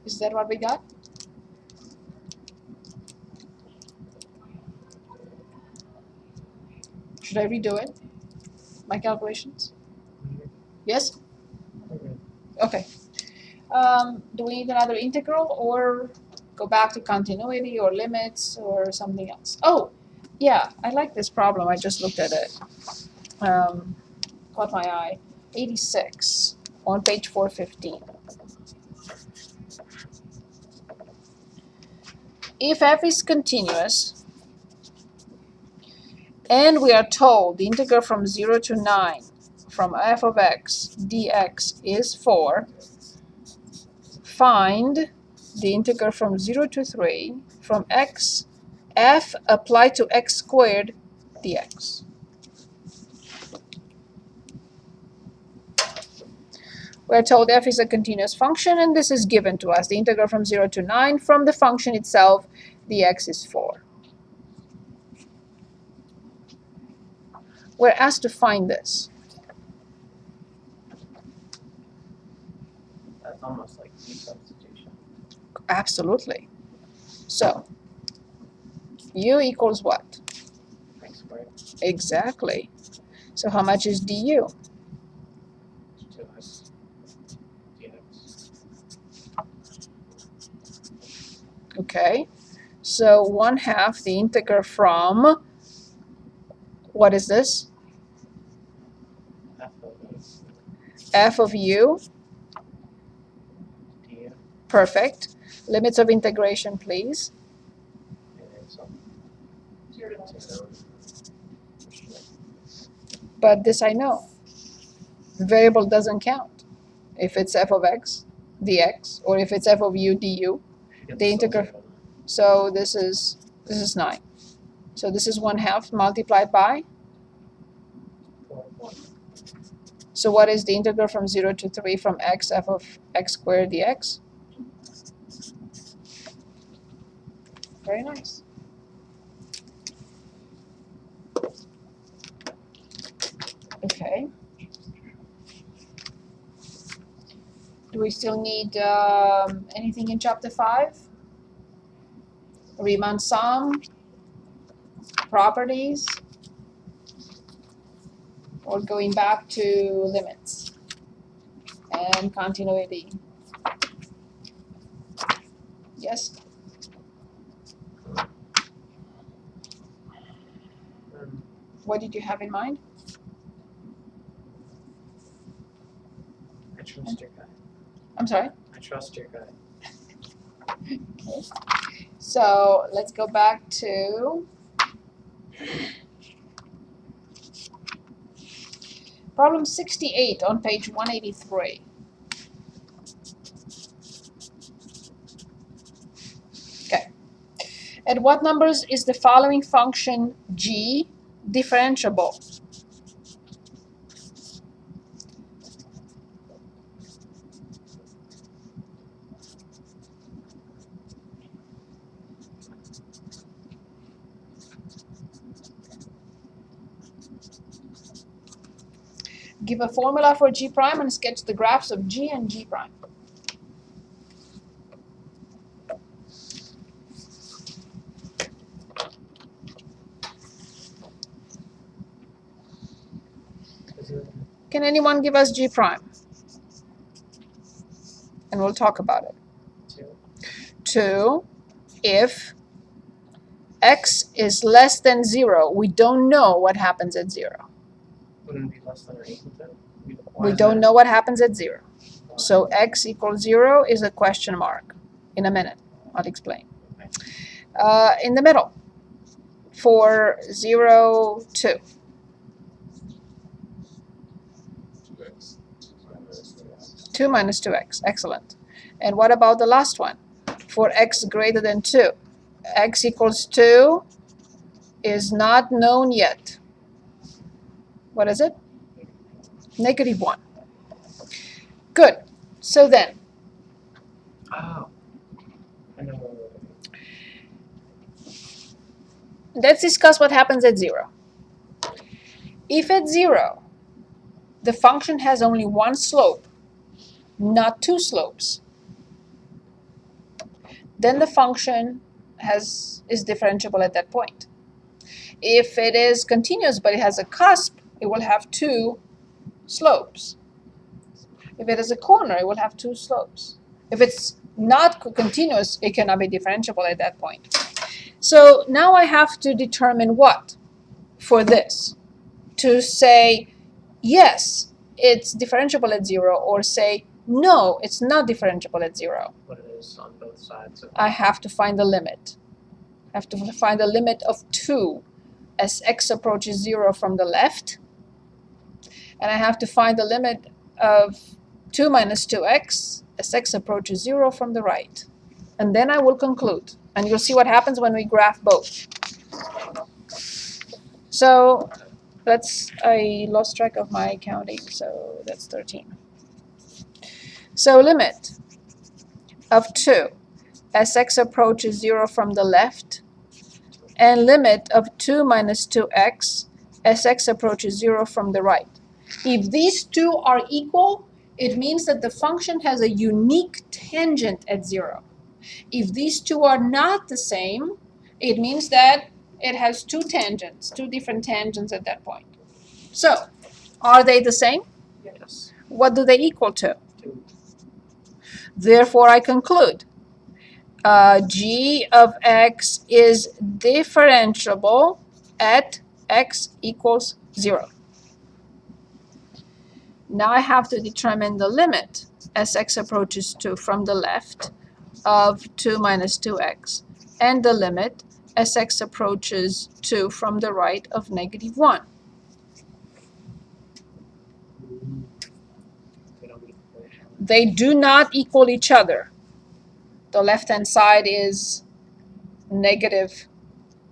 Is that what we got? Should I redo it? My calculations? Yes? Okay. Do we need another integral or go back to continuity or limits or something else? Oh, yeah, I like this problem. I just looked at it. Caught my eye. 86 on page 415. If f is continuous and we are told the integral from 0 to 9 from f of x dx is 4, find the integral from 0 to 3 from x f applied to x squared dx. We're told f is a continuous function, and this is given to us. The integral from 0 to 9 from the function itself, dx is 4. We're asked to find this. That's almost like substitution. Absolutely. So, u equals what? X squared. Exactly. So how much is du? 2x dx. Okay. So 1/2 the integral from, what is this? F of x F of u. du. Perfect. Limits of integration, please. And then so 0 to 9. 0. But this I know. The variable doesn't count. If it's f of x dx, or if it's f of u du. The integral. So this is 9. So this is 1/2 multiplied by. So what is the integral from 0 to 3 from x f of x squared dx? Very nice. Okay. Do we still need anything in chapter 5? Riemann sum, properties, or going back to limits and continuity? Yes? What did you have in mind? I trust your guy. I'm sorry? I trust your guy. Okay. So let's go back to problem 68 on page 183. Okay. At what numbers is the following function g differentiable? Give a formula for g prime and sketch the graphs of g and g prime. Can anyone give us g prime? And we'll talk about it. 2, if x is less than 0, we don't know what happens at 0. Wouldn't it be less than or equal to? We don't know what happens at 0. So x equals 0 is a question mark in a minute. I'll explain. In the middle, for 0, 2. 2x minus 2x. 2 minus 2x, excellent. And what about the last one? For x greater than 2. X equals 2 is not known yet. What is it? Negative 1. Good. So then, Oh. I know. let's discuss what happens at 0. If at 0, the function has only one slope, not two slopes, then the function is differentiable at that point. If it is continuous but it has a cusp, it will have two slopes. If it is a corner, it will have two slopes. If it's not continuous, it cannot be differentiable at that point. So now I have to determine what for this. To say, yes, it's differentiable at 0, or say, no, it's not differentiable at 0. What it is on both sides of I have to find the limit. I have to find the limit of 2 as x approaches 0 from the left. And I have to find the limit of 2 minus 2x as x approaches 0 from the right. And then I will conclude. And you'll see what happens when we graph both. So I lost track of my counting, so that's 13. So limit of 2 as x approaches 0 from the left, and limit of 2 minus 2x as x approaches 0 from the right. If these two are equal, it means that the function has a unique tangent at 0. If these two are not the same, it means that it has two tangents, two different tangents at that point. So, are they the same? yes. What do they equal to? 2. Therefore, I conclude g of x is differentiable at x equals 0. Now I have to determine the limit as x approaches 2 from the left of 2 minus 2x, and the limit as x approaches 2 from the right of negative 1. They don't equal. They do not equal each other. The left-hand side is negative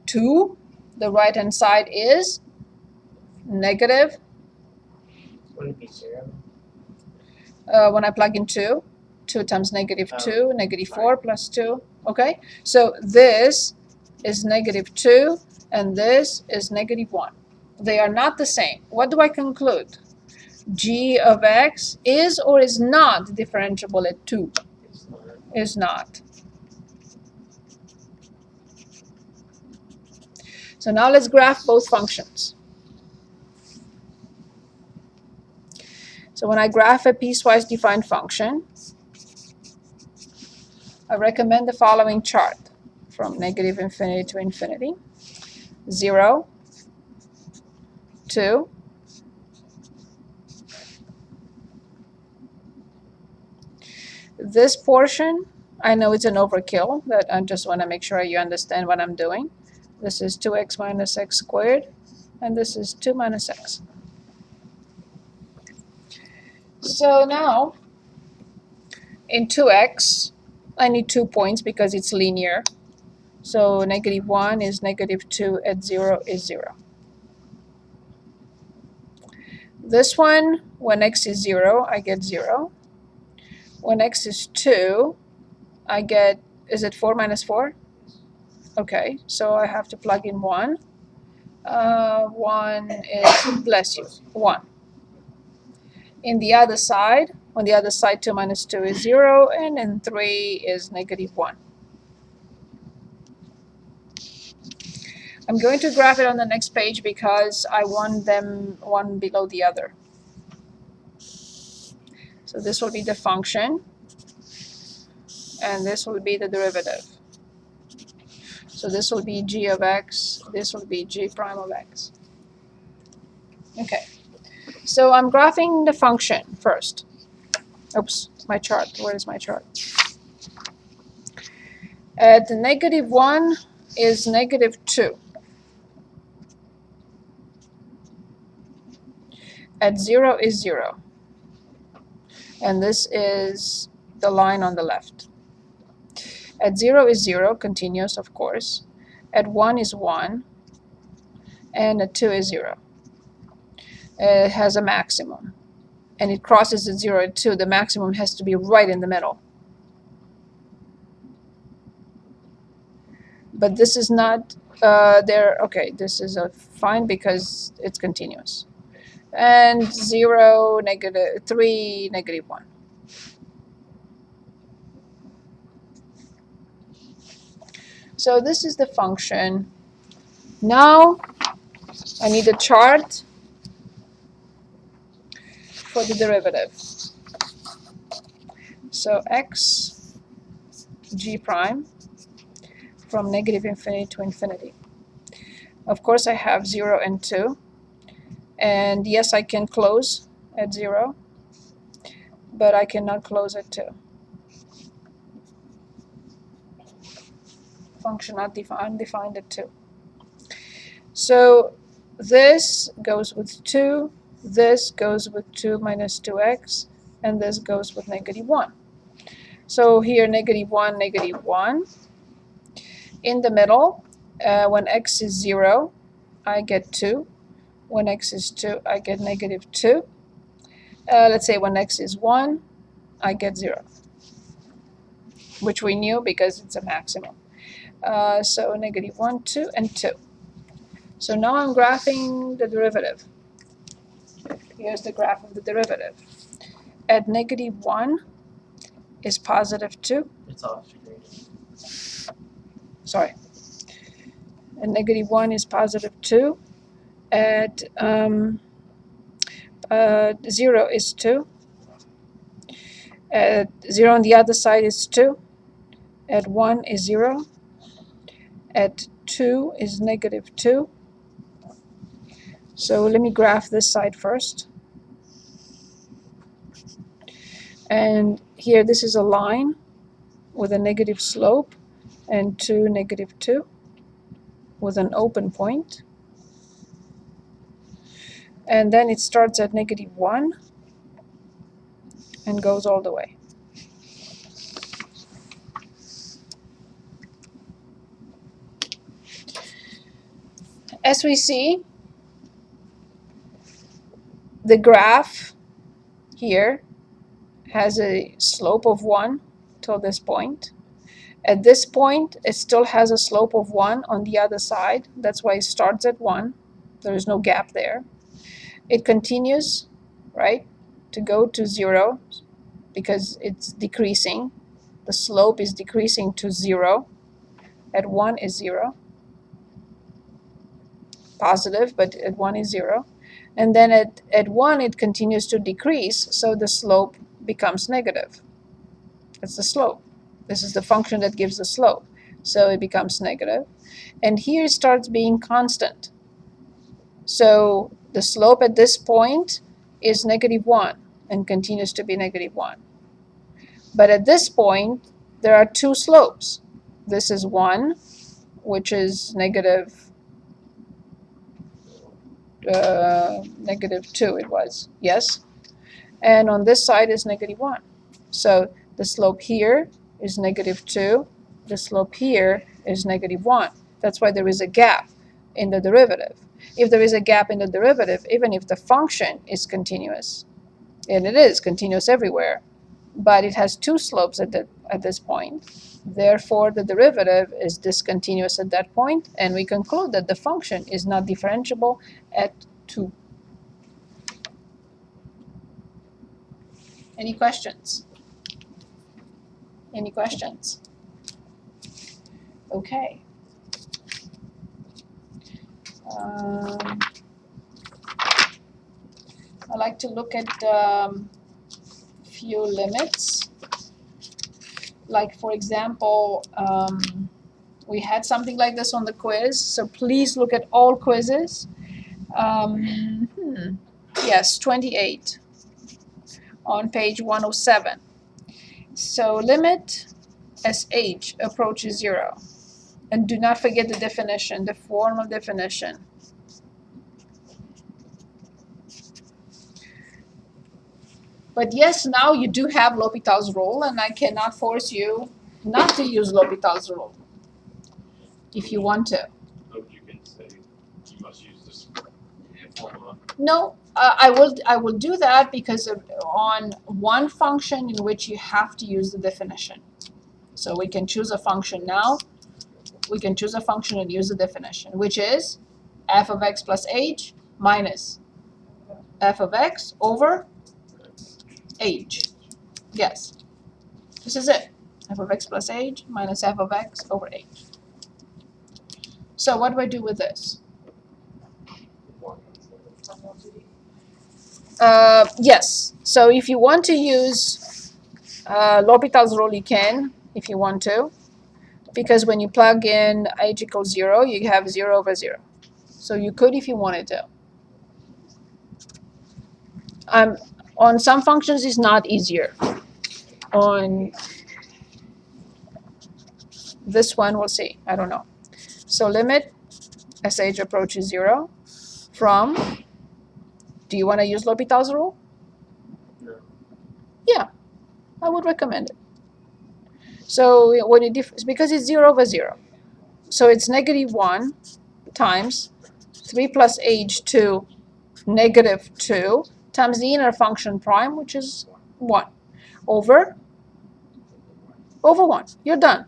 2. The right-hand side is negative. Wouldn't it be 0? When I plug in 2 times negative 2, negative 4 right. plus 2. Okay? So this is negative 2, and this is negative 1. They are not the same. What do I conclude? G of x is or is not differentiable at 2? It's not. Is not. So now let's graph both functions. So when I graph a piecewise defined function, I recommend the following chart from negative infinity to infinity. 0, 2, this portion, I know it's an overkill, but I just want to make sure you understand what I'm doing. This is 2x minus x squared, and this is 2 minus x. So now, in 2x, I need 2 points because it's linear. So negative 1 is negative 2 at 0 is 0. This one, when x is 0, I get 0. When x is 2, I get, is it 4 minus 4? Okay, so I have to plug in 1. 1 is, bless you, 1. In the other side, on the other side 2 minus 2 is 0, and then 3 is negative 1. I'm going to graph it on the next page because I want them one below the other. So this will be the function, and this will be the derivative. So this will be g of x, this will be g prime of x. Okay, so I'm graphing the function first. Oops, my chart, where is my chart? At negative 1 is negative 2. At 0 is 0. And this is the line on the left. At 0 is 0, continuous, of course. At 1 is 1. And at 2 is 0. It has a maximum. And it crosses at 0 at 2. The maximum has to be right in the middle. But this is not there. Okay, this is fine because it's continuous. And 0, negative 3, negative 1. So this is the function. Now I need a chart for the derivative. So x g prime from negative infinity to infinity. Of course, I have 0 and 2. And yes, I can close at 0, but I cannot close at 2. Function not undefined at 2. So this goes with 2, this goes with 2 minus 2x, and this goes with negative 1. So here, negative 1, negative 1. In the middle, when x is 0, I get 2. When x is 2, I get negative 2. Let's say when x is 1, I get 0, which we knew because it's a maximum. So negative 1, 2, and 2. So now I'm graphing the derivative. Here's the graph of the derivative. At negative 1 is positive 2. It's off screen. Sorry. At negative 1 is positive 2. At 0 is 2. At 0 on the other side is 2. At 1 is 0. At 2 is negative 2. So let me graph this side first. And here this is a line with a negative slope and 2, negative 2 with an open point. And then it starts at negative 1 and goes all the way. As we see, the graph here has a slope of 1 till this point. At this point, it still has a slope of 1 on the other side. That's why it starts at 1. There is no gap there. It continues, right, to go to 0 because it's decreasing. The slope is decreasing to 0. At 1 is 0. Positive, but at 1 is 0. And then at 1, it continues to decrease, so the slope becomes negative. That's the slope. This is the function that gives the slope. So it becomes negative. And here it starts being constant. So the slope at this point is negative 1 and continues to be negative 1. But at this point, there are two slopes. This is 1, which is negative 2 it was, yes. And on this side is negative 1. So the slope here is negative 2. The slope here is negative 1. That's why there is a gap in the derivative. If there is a gap in the derivative, even if the function is continuous, and it is continuous everywhere, but it has two slopes at this point, therefore the derivative is discontinuous at that point, and we conclude that the function is not differentiable at 2. Any questions? Any questions? Okay. I like to look at few limits. Like, for example, we had something like this on the quiz, so please look at all quizzes. Yes, 28 on page 107. So limit as h approaches 0. And do not forget the definition, the formal definition. But yes, now you do have L'Hopital's rule, and I cannot force you not to use L'Hopital's rule if you want to. So you can say you must use this formula. No, I will do that because on one function in which you have to use the definition. So we can choose a function now. We can choose a function and use the definition, which is f of x plus h minus f of x over h. Yes, this is it. F of x plus h minus f of x over h. So what do I do with this? Yes. So if you want to use L'Hopital's rule, you can, if you want to, because when you plug in h equals 0, you have 0 over 0. So you could if you wanted to. On some functions, it's not easier. On this one, we'll see. I don't know. So limit as h approaches 0 from, do you want to use L'Hopital's rule? No. Yeah, I would recommend it. So when you because it's 0 over 0. So it's negative 1 times 3 plus h to negative 2 times the inner function prime, which is 1, over 1. You're done.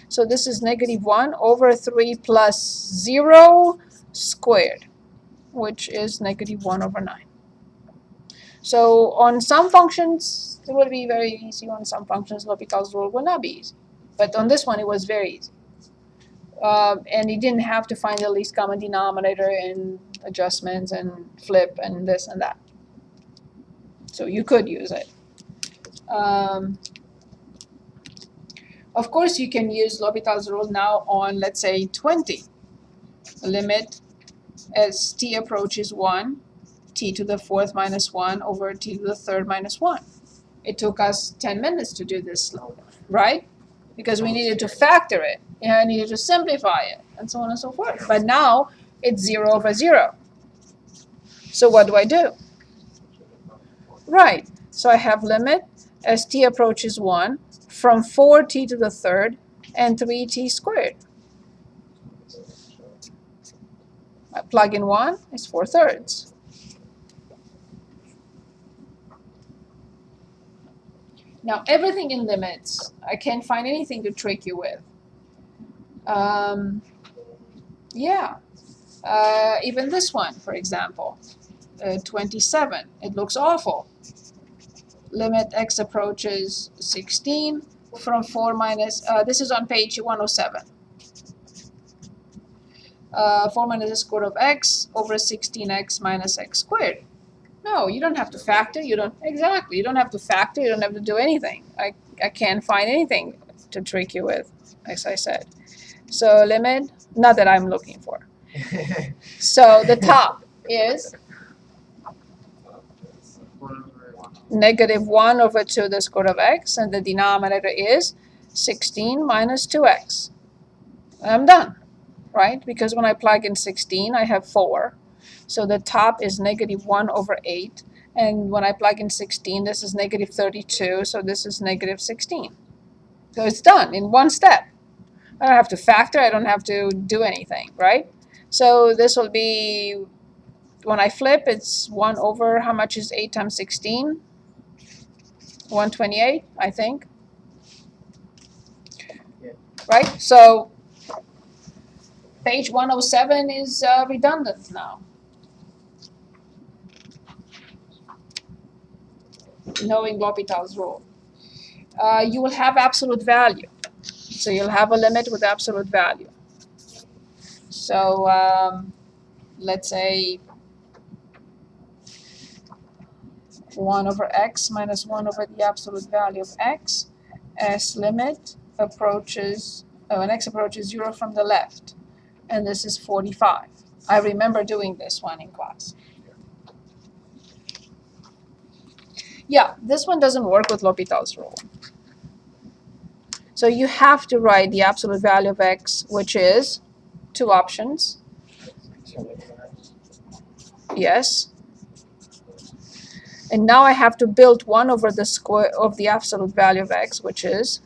So this is negative 1 over 3 plus 0 squared, which is negative 1 over 9. So on some functions, it would be very easy. On some functions, L'Hopital's rule will not be easy. But on this one, it was very easy. And you didn't have to find the least common denominator and adjustments and flip and this and that. So you could use it. Of course, you can use L'Hopital's rule now on, let's say, 20. Limit as t approaches 1, t to the 4th minus 1 over t to the 3rd minus 1. It took us 10 minutes to do this, right? Because we needed to factor it, and I needed to simplify it, and so on and so forth. But now it's 0 over 0. So what do I do? Right. So I have limit as t approaches 1 from 4t to the 3rd and 3t squared. I plug in 1, it's 4/3. Now everything in limits, I can't find anything to trick you with. Even this one, for example, 27, it looks awful. Limit x approaches 16 from 4 minus, this is on page 107. 4 minus the square root of x over 16x minus x squared. No, you don't have to factor. You don't have to factor. You don't have to do anything. I can't find anything to trick you with, as I said. So limit, not that I'm looking for. So the top is negative 1 over 2 the square root of x, and the denominator is 16 minus 2x. I'm done, right? Because when I plug in 16, I have 4. So the top is negative 1 over 8. And when I plug in 16, this is negative 32. So this is negative 16. So it's done in one step. I don't have to factor. I don't have to do anything, right? So this will be, when I flip, it's 1 over, how much is 8 times 16? 128, I think. Yeah. Right? So page 107 is redundant now. Knowing L'Hopital's rule. You will have absolute value. So you'll have a limit with absolute value. So let's say 1 over x minus 1 over the absolute value of x as limit approaches, when x approaches 0 from the left. And this is 45. I remember doing this one in class. Yeah, this one doesn't work with L'Hopital's rule. So you have to write the absolute value of x, which is two options. Yes. And now I have to build 1 over the square of the absolute value of x, which is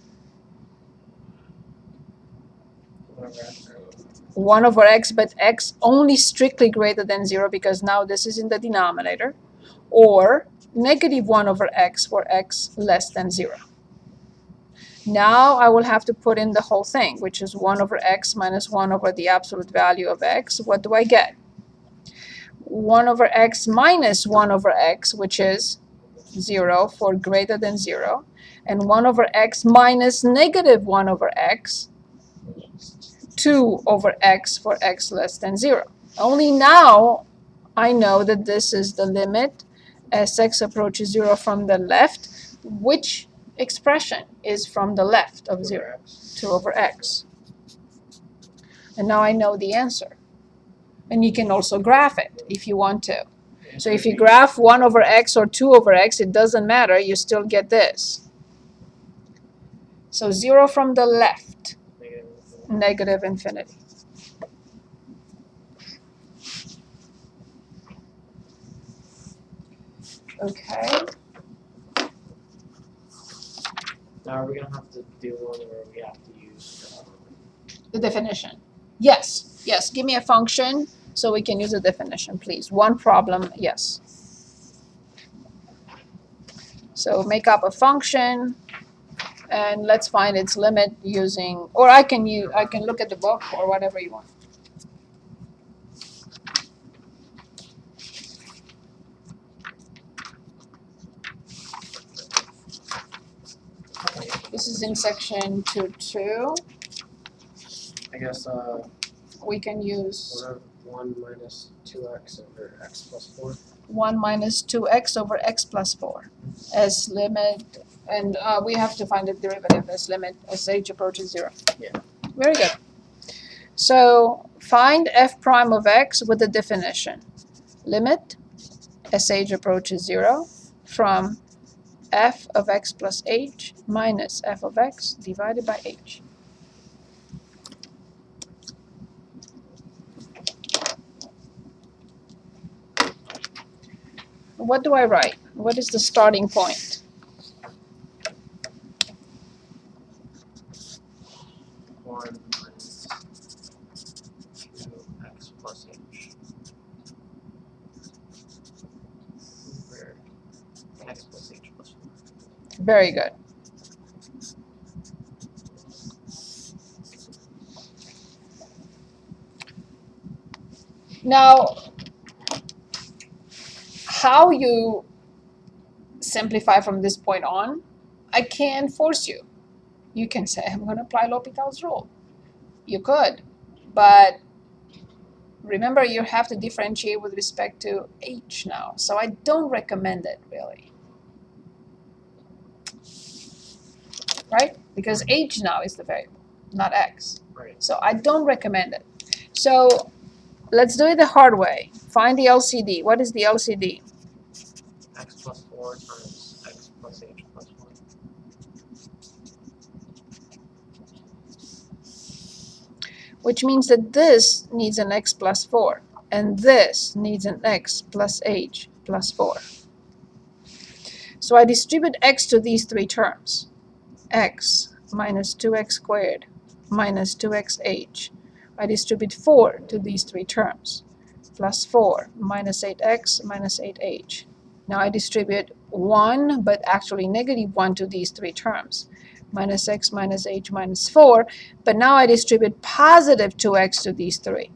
1 over x, but x only strictly greater than 0 because now this is in the denominator, or negative 1 over x for x less than 0. Now I will have to put in the whole thing, which is 1 over x minus 1 over the absolute value of x. What do I get? 1 over x minus 1 over x, which is 0 for greater than 0, and 1 over x minus negative 1 over x, 2 over x for x less than 0. Only now I know that this is the limit as x approaches 0 from the left. Which expression is from the left of 0? 2 over x. And now I know the answer. And you can also graph it if you want to. So if you graph 1 over x or 2 over x, it doesn't matter, you still get this. So 0 from the left, negative infinity. Okay. Now are we gonna have to do one where we have to use The definition. Yes, yes, give me a function so we can use a definition, please. One problem, yes. So make up a function and let's find its limit using, or I can look at the book or whatever you want. This is in section 2.2. I guess We can use 1 minus 2x over x plus 4. 1 minus 2x over x plus 4 as limit, and we have to find the derivative as limit as h approaches 0. Yeah. Very good. So find f prime of x with the definition. Limit as h approaches 0 from f of x plus h minus f of x divided by h. What do I write? What is the starting point? 1 minus 2x plus h over x plus h plus 4. Very good. Now, how you simplify from this point on, I can't force you. You can say, I'm going to apply L'Hopital's rule. You could, but remember you have to differentiate with respect to h now. So I don't recommend it, really. Right? Because h now is the variable, not x. Right. So I don't recommend it. So let's do it the hard way. Find the LCD. What is the LCD? X plus 4 times x plus h plus 1. Which means that this needs an x plus 4, and this needs an x plus h plus 4. So I distribute x to these three terms. X minus 2x squared minus 2xh. I distribute 4 to these three terms. Plus 4 minus 8x minus 8h. Now I distribute 1, but actually negative 1 to these three terms. Minus x minus h minus 4. But now I distribute positive 2x to these three.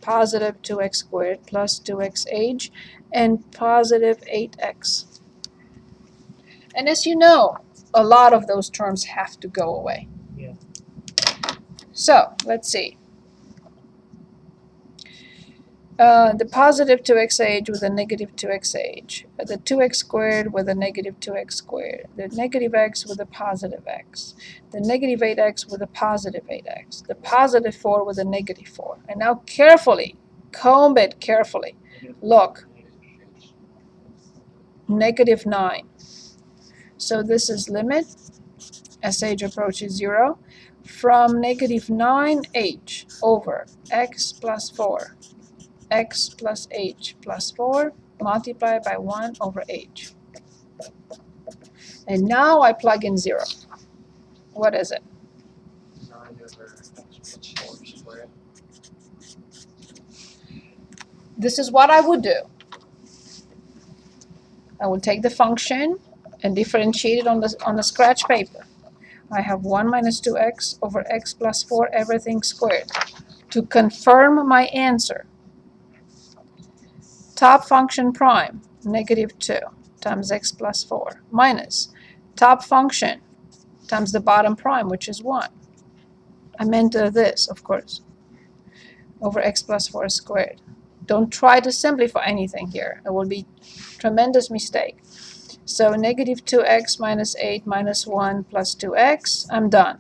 Positive 2x squared plus 2xh and positive 8x. And as you know, a lot of those terms have to go away. Yeah. So let's see. The positive 2xh with a negative 2xh, the 2x squared with a negative 2x squared, the negative x with a positive x, the negative 8x with a positive 8x, the positive 4 with a negative 4. And now carefully, comb it carefully. Look, negative 9. So this is limit as h approaches 0, from negative 9h over x plus 4, x plus h plus 4, multiplied by 1 over h. And now I plug in 0. What is it? 9 over x plus 4 squared. This is what I would do. I will take the function and differentiate it on the scratch paper. I have 1 minus 2x over x plus 4 everything squared. To confirm my answer, top function prime, negative 2 times x plus 4, minus top function times the bottom prime, which is 1. I meant this, of course, over x plus 4 squared. Don't try to simplify anything here. It will be a tremendous mistake. So negative 2x minus 8 minus 1 plus 2x. I'm done.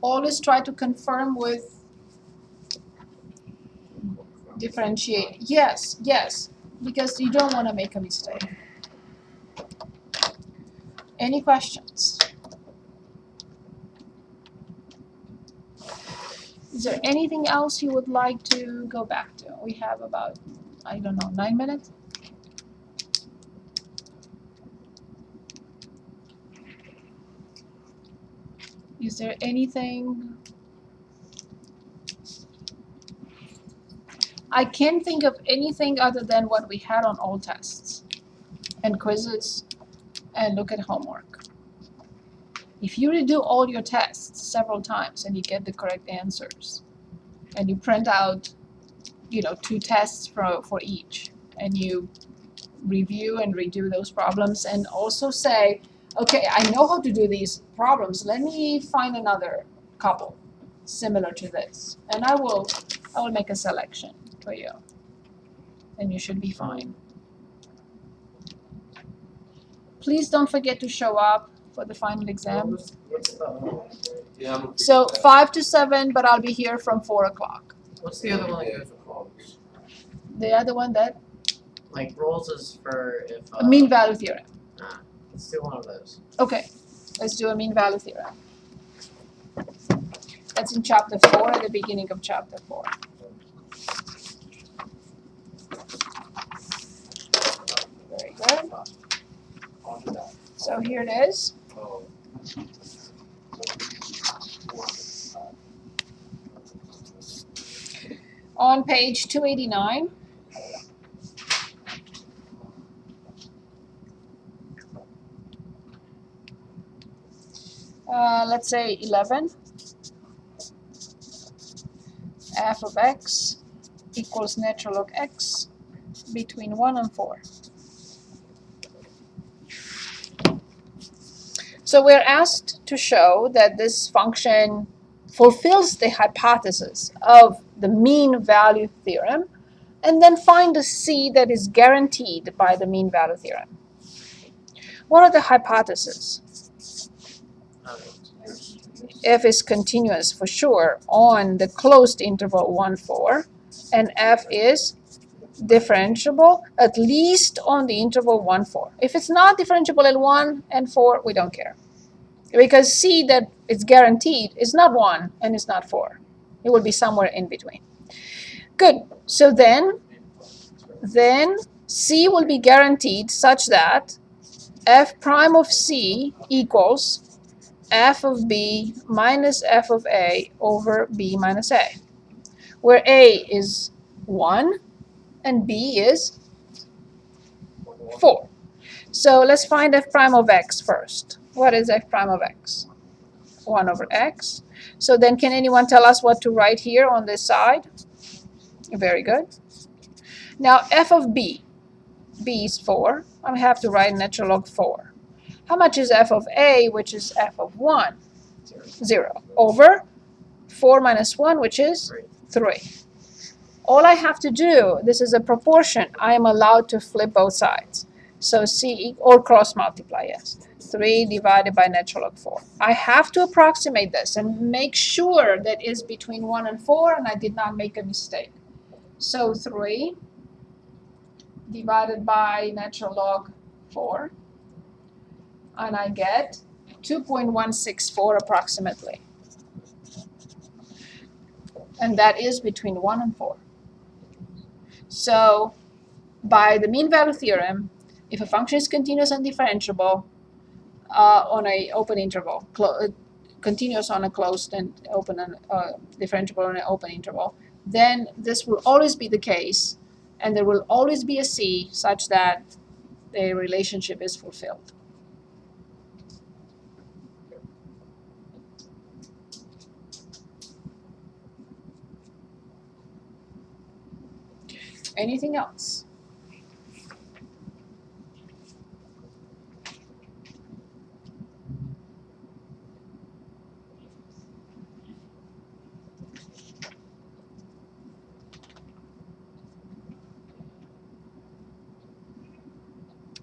Always try to confirm with differentiate. Yes, yes, because you don't want to make a mistake. Any questions? Is there anything else you would like to go back to? We have about, I don't know, 9 minutes? Is there anything? I can't think of anything other than what we had on all tests and quizzes and look at homework. If you redo all your tests several times and you get the correct answers, and you print out, 2 tests for each, and you review and redo those problems, and also say, okay, I know how to do these problems. Let me find another couple similar to this, and I will make a selection for you, and you should be fine. Please don't forget to show up for the final exam. What's the Yeah. So 5 to 7, but I'll be here from 4 o'clock. what's the other one that goes with rolls? The other one, that Like rolls is for if mean value theorem. let's do one of those. Okay, let's do a mean value theorem. That's in chapter 4, at the beginning of chapter 4. Very good. So here it is. Oh. On page 289. Let's say 11. F of x equals natural log x between 1 and 4. So we're asked to show that this function fulfills the hypothesis of the mean value theorem, and then find a c that is guaranteed by the mean value theorem. What are the hypotheses? F is continuous for sure on the closed interval 1, 4, and F is differentiable at least on the interval 1, 4. If it's not differentiable at 1 and 4, we don't care. Because C that it's guaranteed is not 1 and it's not 4. It will be somewhere in between. Good. So then C will be guaranteed such that F prime of C equals F of B minus F of A over B minus A, where A is 1 and B is 4. So let's find F prime of X first. What is F prime of X? 1 over X. So then can anyone tell us what to write here on this side? Very good. Now F of B. B is 4. I have to write natural log 4. How much is F of A, which is F of 1? 0. Over 4 minus 1, which is 3. All I have to do, this is a proportion, I am allowed to flip both sides. So C, or cross multiply, yes. 3 divided by natural log 4. I have to approximate this and make sure that is between 1 and 4, and I did not make a mistake. So 3 divided by natural log 4, and I get 2.164 approximately. And that is between 1 and 4. So by the mean value theorem, if a function is continuous and differentiable on a open interval, continuous on a closed and open and differentiable on an open interval, then this will always be the case, and there will always be a C such that the relationship is fulfilled. Anything else?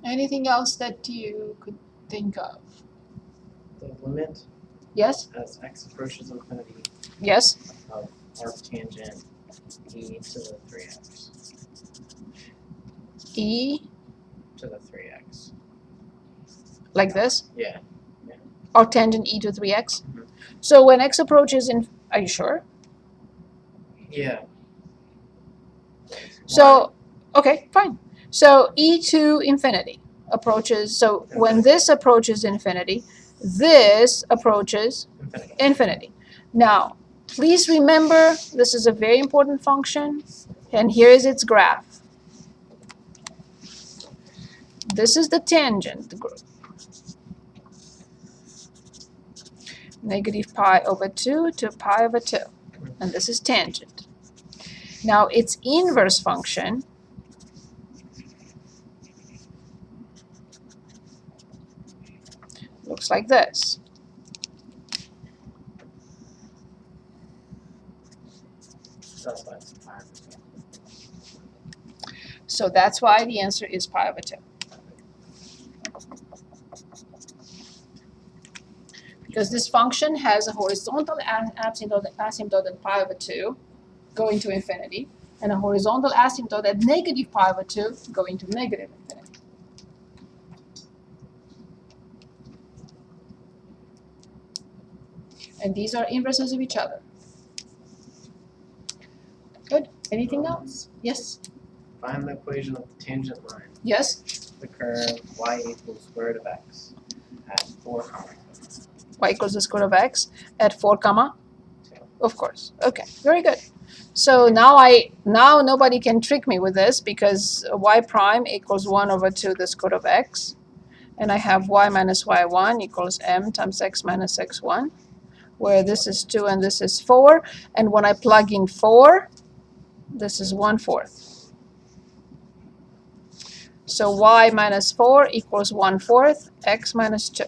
Anything else that you could think of? The limit Yes? as x approaches infinity Yes? of arctangent e to the 3x E, to the 3x. like this? Yeah. Or tangent e to 3x? Mhm. So when x approaches are you sure? Yeah. So, okay, fine. So e to infinity approaches, so when this approaches infinity, this approaches Infinity. infinity. Now, please remember, this is a very important function, and here is its graph. This is the tangent group. Negative pi over 2 to pi over 2. And this is tangent. Now, its inverse function looks like this. That's why it's 5. So that's why the answer is pi over 2. Because this function has a horizontal asymptote at pi over 2 going to infinity, and a horizontal asymptote at negative pi over 2 going to negative infinity. And these are inverses of each other. Good. Anything else? Yes? Find the equation of the tangent line. Yes? The curve y equals square root of x at 4 comma. Y equals the square root of x at 4 comma? 2. Of course. Okay, very good. So now nobody can trick me with this, because y prime equals 1 over 2 the square root of x. And I have y minus y1 equals m times x minus x1, where this is 2 and this is 4. And when I plug in 4, this is 1/4. So y minus 4 equals 1/4 x minus 2.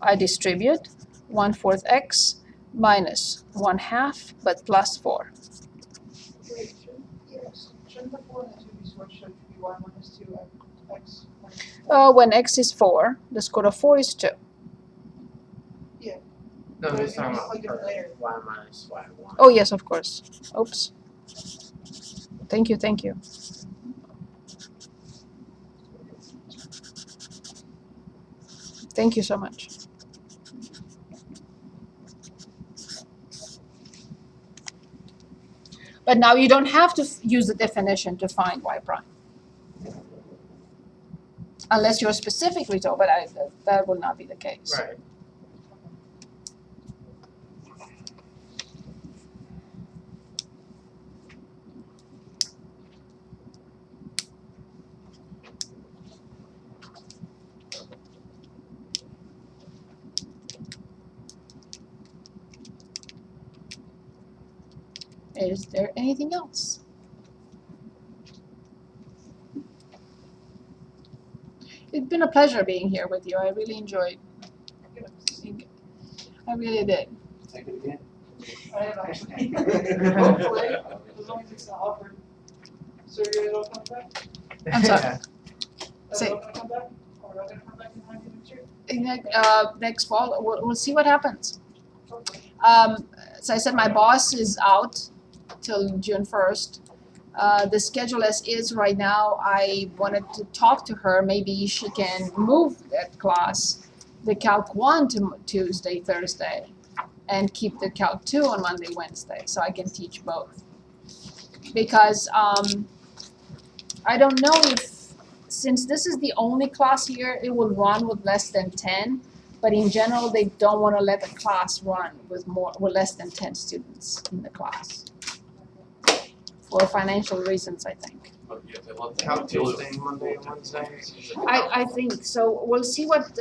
I distribute 1/4 x minus 1/2, but plus 4. Wait, shouldn't the 4 and the 2 be switched to be y minus 2 x minus 4? When x is 4, the square root of 4 is 2. No, But he's if talking you about plug it curve later. y minus y1. Oh, yes, of course. Oops. Thank you, thank you. Thank you so much. But now you don't have to use the definition to find y prime. Unless you're specifically told, but that will not be the case. Right. Is there anything else? It's been a pleasure being here with you. I really enjoyed. I really did. Take it again. I have actually. Hopefully, as long as it's not awkward. So you guys all come back? I'm sorry. Yeah. Say- All gonna come back? Or are they gonna come back in time next year? Next fall, we'll see what happens. Hopefully. So I said my boss is out till June 1st. the schedule as is right now. I wanted to talk to her. Maybe she can move that class, the Calc 1 to Tuesday, Thursday, and keep the Calc 2 on Monday, Wednesday, so I can teach both. Because I don't know if, since this is the only class here, it will run with less than 10, but in general, they don't want to let the class run with less than 10 students in the class. For financial reasons, I think. But yeah, they want to Count deal with Tuesday, Monday, and Wednesdays. I think so. We'll see what